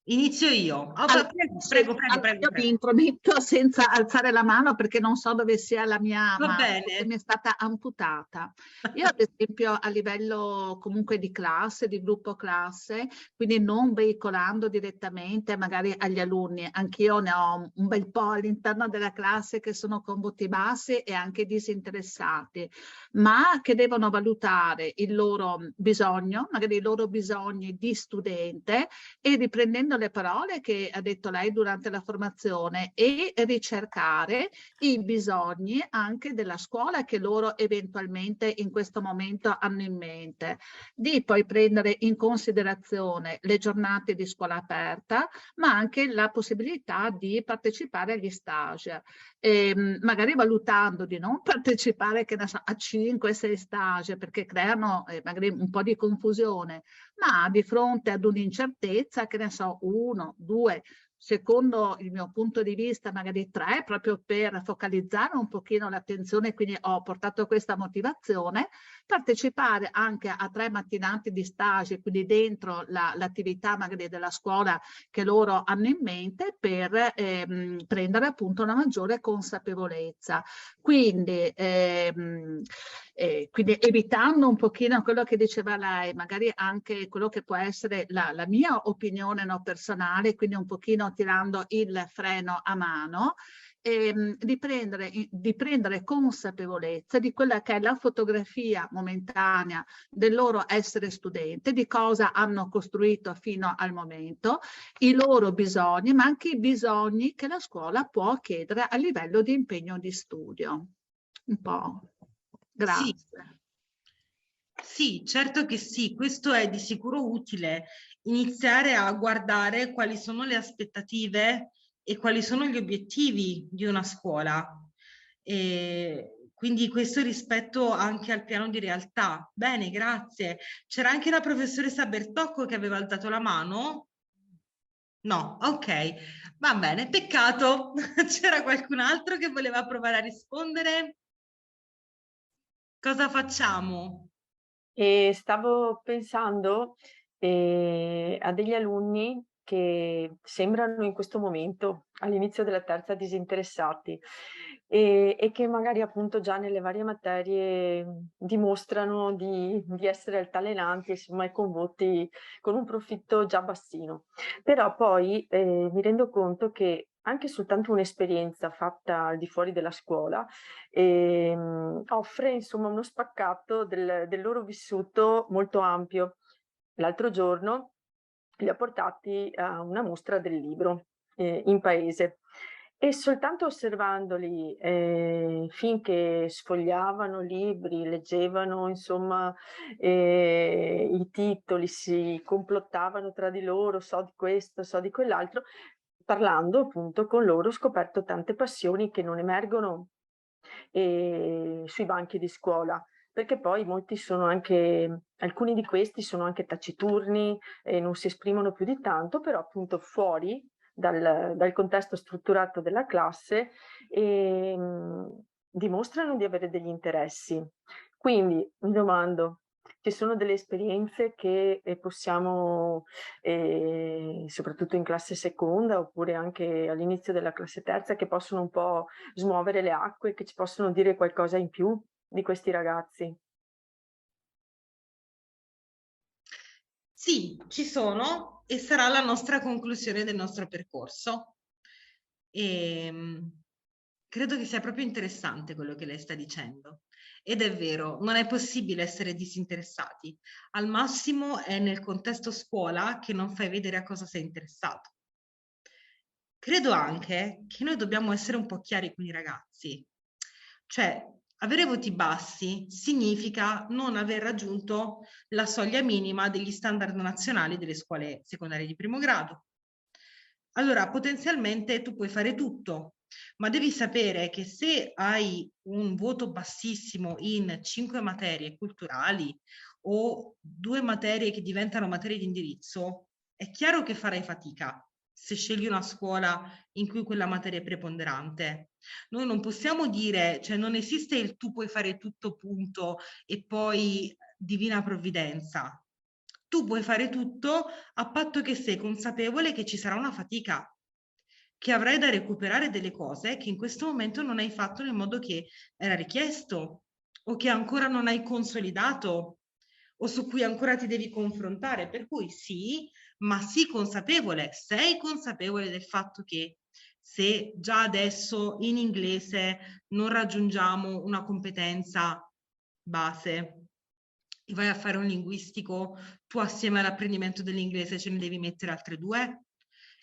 Inizio io. Allora, Prego. Io mi intrometto senza alzare la mano perché non so dove sia la mia Va mano, bene. che mi è stata amputata. Io ad esempio a livello comunque di classe, di gruppo classe, quindi non veicolando direttamente magari agli alunni, anch'io ne ho un bel po' all'interno della classe che sono con voti bassi e anche disinteressati, ma che devono valutare il loro bisogno, magari i loro bisogni di studente, e riprendendo le parole che ha detto lei durante la formazione, e ricercare i bisogni anche della scuola che loro eventualmente in questo momento hanno in mente, di poi prendere in considerazione le giornate di scuola aperta, ma anche la possibilità di partecipare agli stage, magari valutando di non partecipare, che ne so, a 5-6 stage perché creano magari un po' di confusione, ma di fronte ad un'incertezza, che ne so, 1, 2, secondo il mio punto di vista magari 3, proprio per focalizzare un pochino l'attenzione, quindi ho portato questa motivazione, partecipare anche a 3 mattinate di stage, quindi dentro l'attività magari della scuola che loro hanno in mente, per prendere appunto una maggiore consapevolezza. Quindi evitando un pochino quello che diceva lei, magari anche quello che può essere la mia opinione personale, quindi un pochino tirando il freno a mano, di prendere consapevolezza di quella che è la fotografia momentanea del loro essere studente, di cosa hanno costruito fino al momento, i loro bisogni, ma anche i bisogni che la scuola può chiedere a livello di impegno di studio. Un po'. Grazie. Sì, certo che sì, questo è di sicuro utile, iniziare a guardare quali sono le aspettative e quali sono gli obiettivi di una scuola. E quindi questo rispetto anche al piano di realtà. Bene, grazie. C'era anche la professoressa Bertocco che aveva alzato la mano? No, ok, va bene, peccato. C'era qualcun altro che voleva provare a rispondere? Cosa facciamo? E stavo pensando a degli alunni che sembrano in questo momento, all'inizio della terza, disinteressati e che magari appunto già nelle varie materie dimostrano di essere altalenanti, insomma, e con voti, con un profitto già bassino. Però poi mi rendo conto che anche soltanto un'esperienza fatta al di fuori della scuola offre insomma uno spaccato del loro vissuto molto ampio. L'altro giorno li ho portati a una mostra del libro in paese e soltanto osservandoli finché sfogliavano libri, leggevano insomma i titoli, si complottavano tra di loro, so di questo, so di quell'altro, parlando appunto con loro ho scoperto tante passioni che non emergono sui banchi di scuola, perché poi molti sono anche, alcuni di questi sono anche taciturni e non si esprimono più di tanto, però appunto fuori dal contesto strutturato della classe dimostrano di avere degli interessi. Quindi mi domando, ci sono delle esperienze che possiamo, soprattutto in classe seconda oppure anche all'inizio della classe terza, che possono un po' smuovere le acque, che ci possono dire qualcosa in più di questi ragazzi? Sì, ci sono e sarà la nostra conclusione del nostro percorso. Credo che sia proprio interessante quello che lei sta dicendo. Ed è vero, non è possibile essere disinteressati. Al massimo è nel contesto scuola che non fai vedere a cosa sei interessato. Credo anche che noi dobbiamo essere un po' chiari con i ragazzi. Cioè, avere voti bassi significa non aver raggiunto la soglia minima degli standard nazionali delle scuole secondarie di primo grado. Allora, potenzialmente tu puoi fare tutto, ma devi sapere che se hai un voto bassissimo in 5 materie culturali o 2 materie che diventano materie di indirizzo, è chiaro che farai fatica. se scegli una scuola in cui quella materia è preponderante. Noi non possiamo dire, cioè non esiste il tu puoi fare tutto punto e poi divina provvidenza. Tu puoi fare tutto a patto che sei consapevole che ci sarà una fatica, che avrai da recuperare delle cose che in questo momento non hai fatto nel modo che era richiesto o che ancora non hai consolidato o su cui ancora ti devi confrontare. Per cui sì, ma sii consapevole, sei consapevole del fatto che se già adesso in inglese non raggiungiamo una competenza base e vai a fare un linguistico, tu assieme all'apprendimento dell'inglese ce ne devi mettere altre 2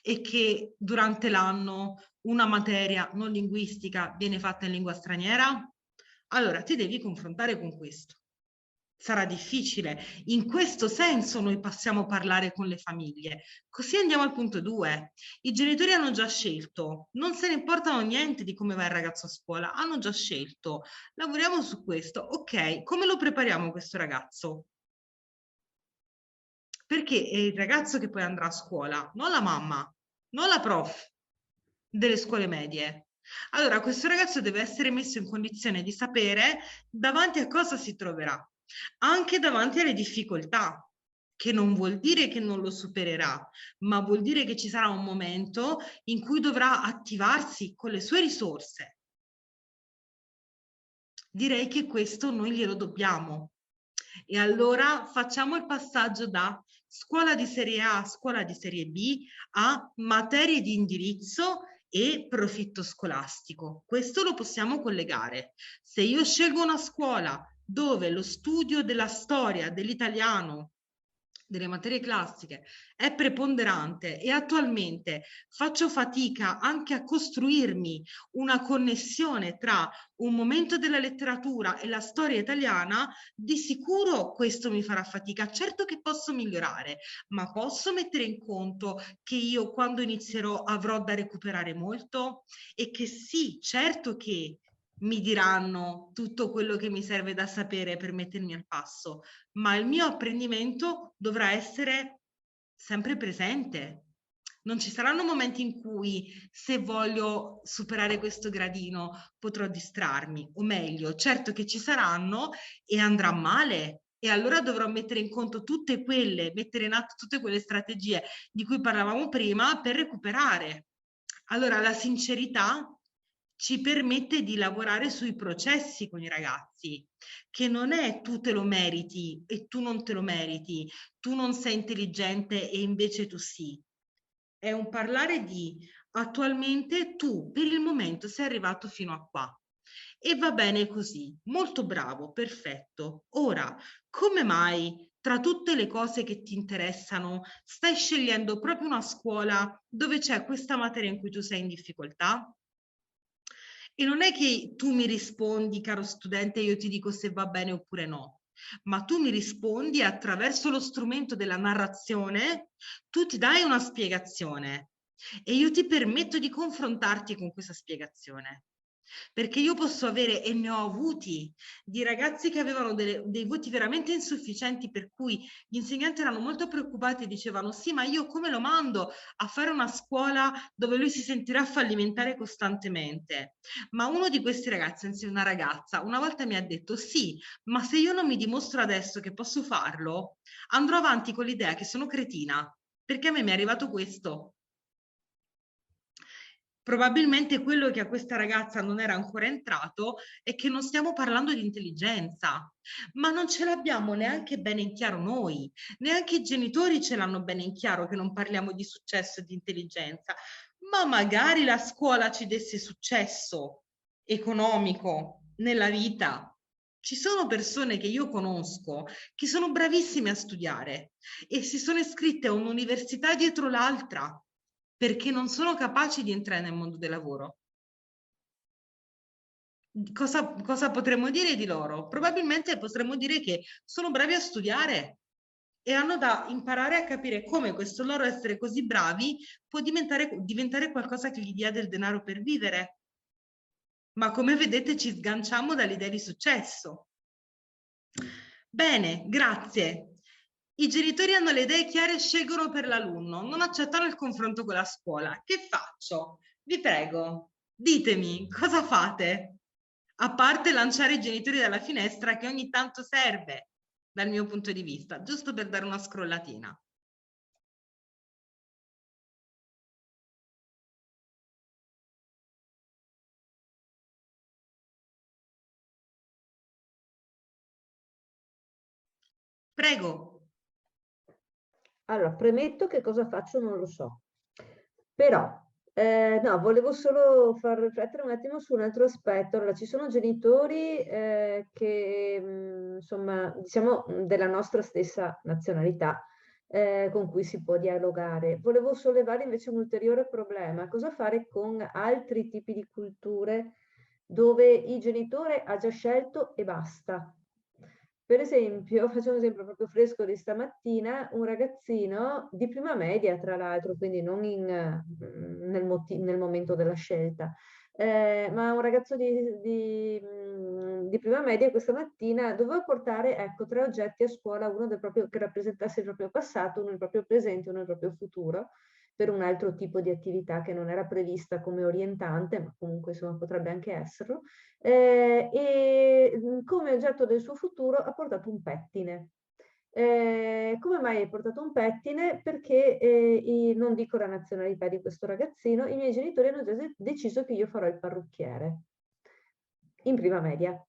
e che durante l'anno una materia non linguistica viene fatta in lingua straniera, allora ti devi confrontare con questo. Sarà difficile. In questo senso noi passiamo a parlare con le famiglie. Così andiamo al punto 2. I genitori hanno già scelto, non se ne importano niente di come va il ragazzo a scuola, hanno già scelto. Lavoriamo su questo. Ok, come lo prepariamo questo ragazzo? Perché è il ragazzo che poi andrà a scuola, non la mamma, non la prof delle scuole medie. Allora, questo ragazzo deve essere messo in condizione di sapere davanti a cosa si troverà, anche davanti alle difficoltà, che non vuol dire che non lo supererà, ma vuol dire che ci sarà un momento in cui dovrà attivarsi con le sue risorse. Direi che questo noi glielo dobbiamo. E allora facciamo il passaggio da scuola di serie A a scuola di serie B a materie di indirizzo e profitto scolastico. Questo lo possiamo collegare. Se io scelgo una scuola dove lo studio della storia, dell'italiano, delle materie classiche è preponderante e attualmente faccio fatica anche a costruirmi una connessione tra un momento della letteratura e la storia italiana, di sicuro questo mi farà fatica. Certo che posso migliorare, ma posso mettere in conto che io quando inizierò avrò da recuperare molto e che sì, certo che mi diranno tutto quello che mi serve da sapere per mettermi al passo, ma il mio apprendimento dovrà essere sempre presente. Non ci saranno momenti in cui, se voglio superare questo gradino, potrò distrarmi, o meglio, certo che ci saranno e andrà male. E allora dovrò mettere in conto mettere in atto tutte quelle strategie di cui parlavamo prima per recuperare. Allora la sincerità ci permette di lavorare sui processi con i ragazzi, che non è tu te lo meriti e tu non te lo meriti, tu non sei intelligente e invece tu sì. È un parlare di attualmente tu per il momento sei arrivato fino a qua e va bene così, molto bravo, perfetto. Ora, come mai tra tutte le cose che ti interessano stai scegliendo proprio una scuola dove c'è questa materia in cui tu sei in difficoltà? E non è che tu mi rispondi, caro studente, io ti dico se va bene oppure no, ma tu mi rispondi attraverso lo strumento della narrazione, tu ti dai una spiegazione e io ti permetto di confrontarti con questa spiegazione. Perché io posso avere, e ne ho avuti, di ragazzi che avevano dei voti veramente insufficienti, per cui gli insegnanti erano molto preoccupati e dicevano sì, ma io come lo mando a fare una scuola dove lui si sentirà fallimentare costantemente? Ma uno di questi ragazzi, anzi una ragazza, una volta mi ha detto sì, ma se io non mi dimostro adesso che posso farlo, andrò avanti con l'idea che sono cretina, perché a me mi è arrivato questo. Probabilmente quello che a questa ragazza non era ancora entrato è che non stiamo parlando di intelligenza, ma non ce l'abbiamo neanche bene in chiaro noi, neanche i genitori ce l'hanno bene in chiaro che non parliamo di successo e di intelligenza, ma magari la scuola ci desse successo economico nella vita. Ci sono persone che io conosco che sono bravissime a studiare e si sono iscritte a un'università dietro l'altra, perché non sono capaci di entrare nel mondo del lavoro. Cosa potremmo dire di loro? Probabilmente potremmo dire che sono bravi a studiare e hanno da imparare a capire come questo loro essere così bravi può diventare qualcosa che gli dia del denaro per vivere. Ma come vedete ci sganciamo dall'idea di successo. Bene, grazie. I genitori hanno le idee chiare e scelgono per l'alunno, non accettano il confronto con la scuola. Che faccio? Vi prego, ditemi, cosa fate? A parte lanciare i genitori dalla finestra, che ogni tanto serve, dal mio punto di vista, giusto per dare una scrollatina. Prego. Allora, premetto che cosa faccio non lo so, però no, volevo solo far riflettere un attimo su un altro aspetto. Allora, ci sono genitori che, insomma, diciamo della nostra stessa nazionalità, con cui si può dialogare. Volevo sollevare invece un ulteriore problema: cosa fare con altri tipi di culture dove il genitore ha già scelto e basta? Per esempio, faccio un esempio proprio fresco di stamattina, un ragazzino di prima media, tra l'altro, quindi non nel momento della scelta, ma un ragazzo di prima media questa mattina doveva portare, ecco, 3 oggetti a scuola, uno che rappresentasse il proprio passato, uno il proprio presente, uno il proprio futuro, per un altro tipo di attività che non era prevista come orientante, ma comunque insomma potrebbe anche esserlo. E come oggetto del suo futuro ha portato un pettine. Come mai hai portato un pettine? Perché non dico la nazionalità di questo ragazzino, i miei genitori hanno già deciso che io farò il parrucchiere in prima media.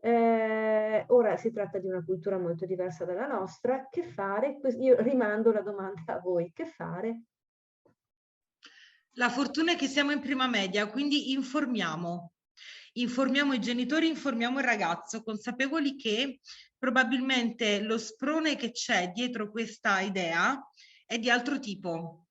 Ora si tratta di una cultura molto diversa dalla nostra. Che fare? Io rimando la domanda a voi: che fare? La fortuna è che siamo in prima media, quindi informiamo i genitori, informiamo il ragazzo, consapevoli che probabilmente lo sprone che c'è dietro questa idea è di altro tipo.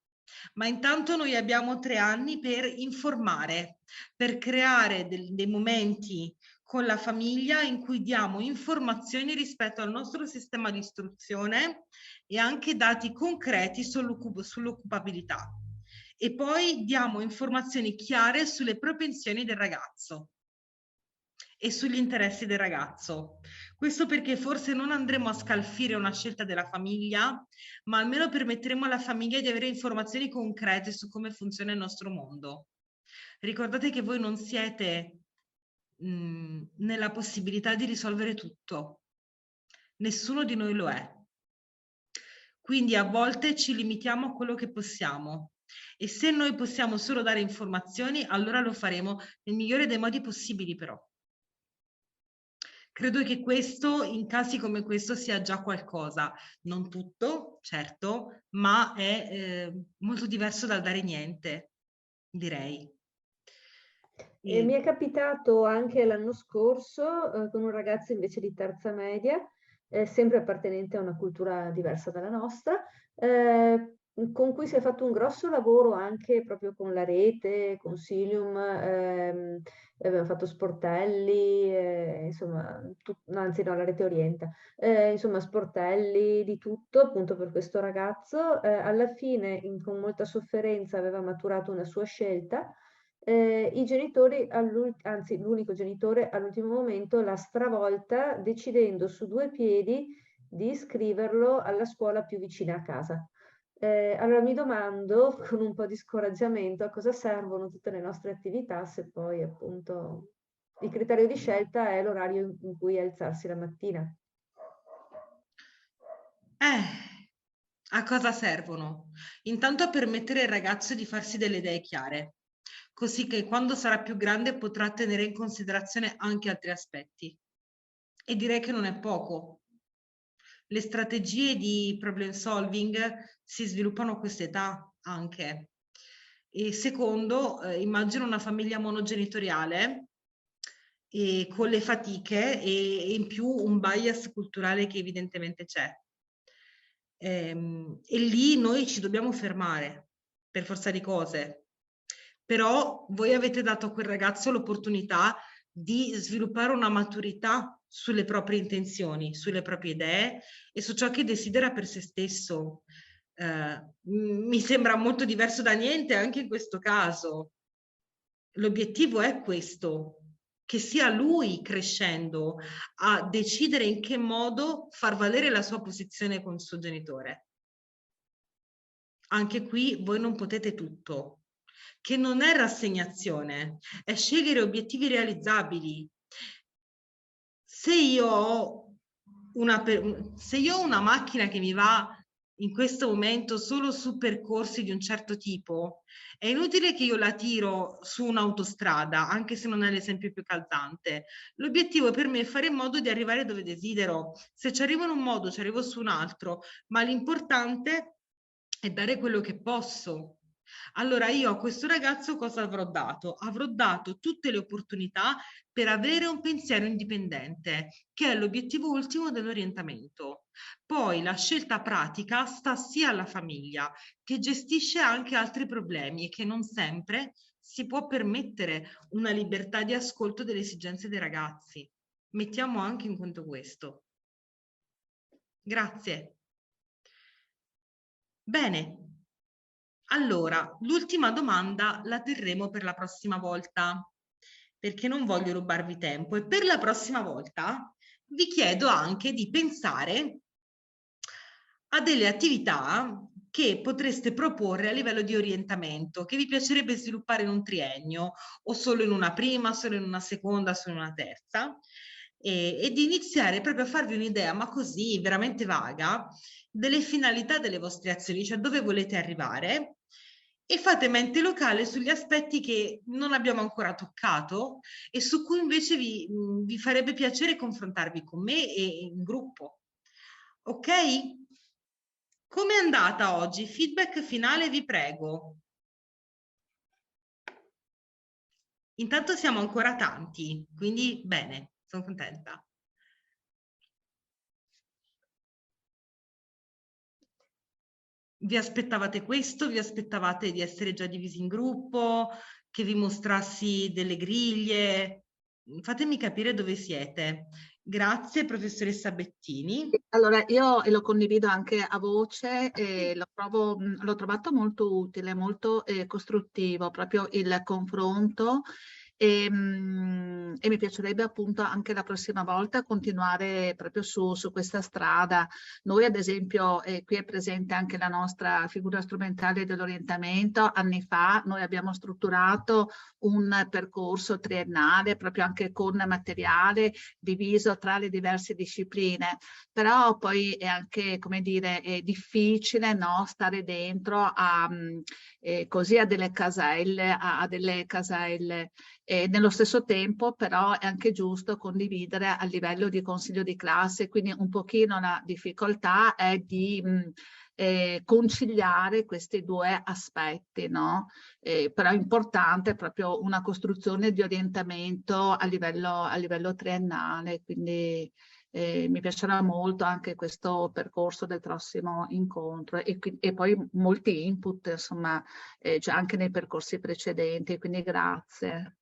Ma intanto noi abbiamo 3 anni per informare, per creare dei momenti con la famiglia in cui diamo informazioni rispetto al nostro sistema di istruzione e anche dati concreti sull'occupabilità. E poi diamo informazioni chiare sulle propensioni del ragazzo e sugli interessi del ragazzo. Questo perché forse non andremo a scalfire una scelta della famiglia, ma almeno permetteremo alla famiglia di avere informazioni concrete su come funziona il nostro mondo. Ricordate che voi non siete nella possibilità di risolvere tutto. Nessuno di noi lo è. Quindi a volte ci limitiamo a quello che possiamo. E se noi possiamo solo dare informazioni, allora lo faremo nel migliore dei modi possibili, però. Credo che questo, in casi come questo, sia già qualcosa. Non tutto, certo, ma è molto diverso dal dare niente, direi. Mi è capitato anche l'anno scorso con un ragazzo invece di terza media, sempre appartenente a una cultura diversa dalla nostra, con cui si è fatto un grosso lavoro anche proprio con la rete, Consilium, abbiamo fatto sportelli, insomma, anzi no, la rete orienta, insomma sportelli di tutto appunto per questo ragazzo. Alla fine, con molta sofferenza, aveva maturato una sua scelta. I genitori, anzi l'unico genitore all'ultimo momento l'ha stravolta decidendo su 2 piedi di iscriverlo alla scuola più vicina a casa. Allora mi domando, con un po' di scoraggiamento, a cosa servono tutte le nostre attività se poi appunto il criterio di scelta è l'orario in cui alzarsi la mattina. A cosa servono? Intanto a permettere al ragazzo di farsi delle idee chiare, così che quando sarà più grande potrà tenere in considerazione anche altri aspetti. E direi che non è poco. Le strategie di problem solving si sviluppano a quest'età anche. E secondo, immagino una famiglia monogenitoriale e con le fatiche e in più un bias culturale che evidentemente c'è. E lì noi ci dobbiamo fermare per forza di cose. Però voi avete dato a quel ragazzo l'opportunità di sviluppare una maturità sulle proprie intenzioni, sulle proprie idee e su ciò che desidera per se stesso. Mi sembra molto diverso da niente anche in questo caso. L'obiettivo è questo, che sia lui crescendo a decidere in che modo far valere la sua posizione con il suo genitore. Anche qui voi non potete tutto, che non è rassegnazione, è scegliere obiettivi realizzabili. Se io ho una macchina che mi va in questo momento solo su percorsi di un certo tipo, è inutile che io la tiro su un'autostrada, anche se non è l'esempio più calzante. L'obiettivo per me è fare in modo di arrivare dove desidero. Se ci arrivo in un modo, ci arrivo su un altro, ma l'importante è dare quello che posso. Allora io a questo ragazzo cosa avrò dato? Avrò dato tutte le opportunità per avere un pensiero indipendente, che è l'obiettivo ultimo dell'orientamento. Poi la scelta pratica sta sia alla famiglia, che gestisce anche altri problemi e che non sempre si può permettere una libertà di ascolto delle esigenze dei ragazzi. Mettiamo anche in conto questo. Grazie. Bene. Allora, l'ultima domanda la terremo per la prossima volta, perché non voglio rubarvi tempo. E per la prossima volta vi chiedo anche di pensare a delle attività che potreste proporre a livello di orientamento, che vi piacerebbe sviluppare in un triennio, o solo in una prima, solo in una seconda, solo in una terza, e di iniziare proprio a farvi un'idea, ma così veramente vaga, delle finalità delle vostre azioni, cioè dove volete arrivare, e fate mente locale sugli aspetti che non abbiamo ancora toccato e su cui invece vi farebbe piacere confrontarvi con me e in gruppo. Ok? Come è andata oggi? Feedback finale, vi prego. Intanto siamo ancora tanti, quindi bene, sono contenta. Vi aspettavate questo? Vi aspettavate di essere già divisi in gruppo? Che vi mostrassi delle griglie? Fatemi capire dove siete. Grazie, professoressa Bettini. Allora, io lo condivido anche a voce e l'ho trovato molto utile, molto costruttivo, proprio il confronto e mi piacerebbe appunto anche la prossima volta continuare proprio su questa strada. Noi ad esempio, qui è presente anche la nostra figura strumentale dell'orientamento, anni fa noi abbiamo strutturato un percorso triennale proprio anche con materiale diviso tra le diverse discipline, però poi è anche, come dire, è difficile, no, stare dentro a, così a delle caselle, a delle caselle. Nello stesso tempo però è anche giusto condividere a livello di consiglio di classe, quindi un pochino la difficoltà è di conciliare questi due aspetti, no? Però è importante proprio una costruzione di orientamento a livello triennale, quindi mi piacerà molto anche questo percorso del prossimo incontro e poi molti input, insomma, cioè anche nei percorsi precedenti, quindi grazie.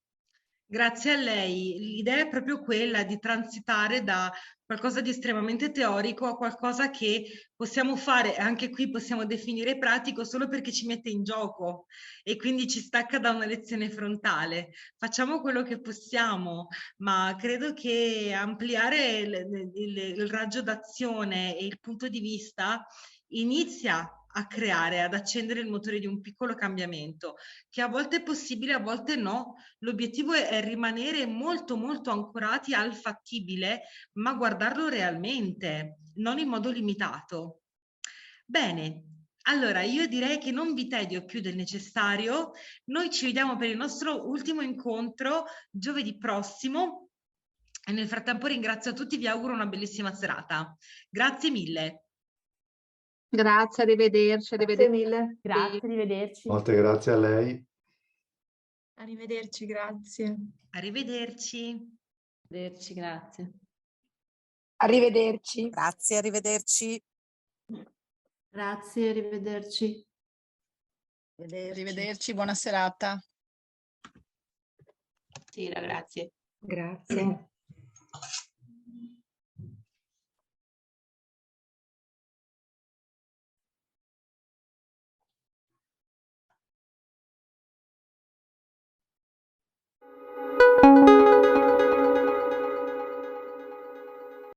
Grazie a lei. L'idea è proprio quella di transitare da qualcosa di estremamente teorico a qualcosa che possiamo fare, anche qui possiamo definire pratico, solo perché ci mette in gioco e quindi ci stacca da una lezione frontale. Facciamo quello che possiamo, ma credo che ampliare il raggio d'azione e il punto di vista inizia a creare, ad accendere il motore di un piccolo cambiamento, che a volte è possibile, a volte no. L'obiettivo è rimanere molto molto ancorati al fattibile, ma guardarlo realmente, non in modo limitato. Bene, allora io direi che non vi tedio più del necessario. Noi ci vediamo per il nostro ultimo incontro giovedì prossimo e nel frattempo ringrazio a tutti, vi auguro una bellissima serata. Grazie mille. Grazie, arrivederci. Grazie mille. Grazie, arrivederci. Molte grazie a lei. Arrivederci, grazie. Arrivederci. Arrivederci, grazie. Arrivederci. Grazie, arrivederci. Grazie, arrivederci. Arrivederci, buona serata. Sì, grazie. Grazie.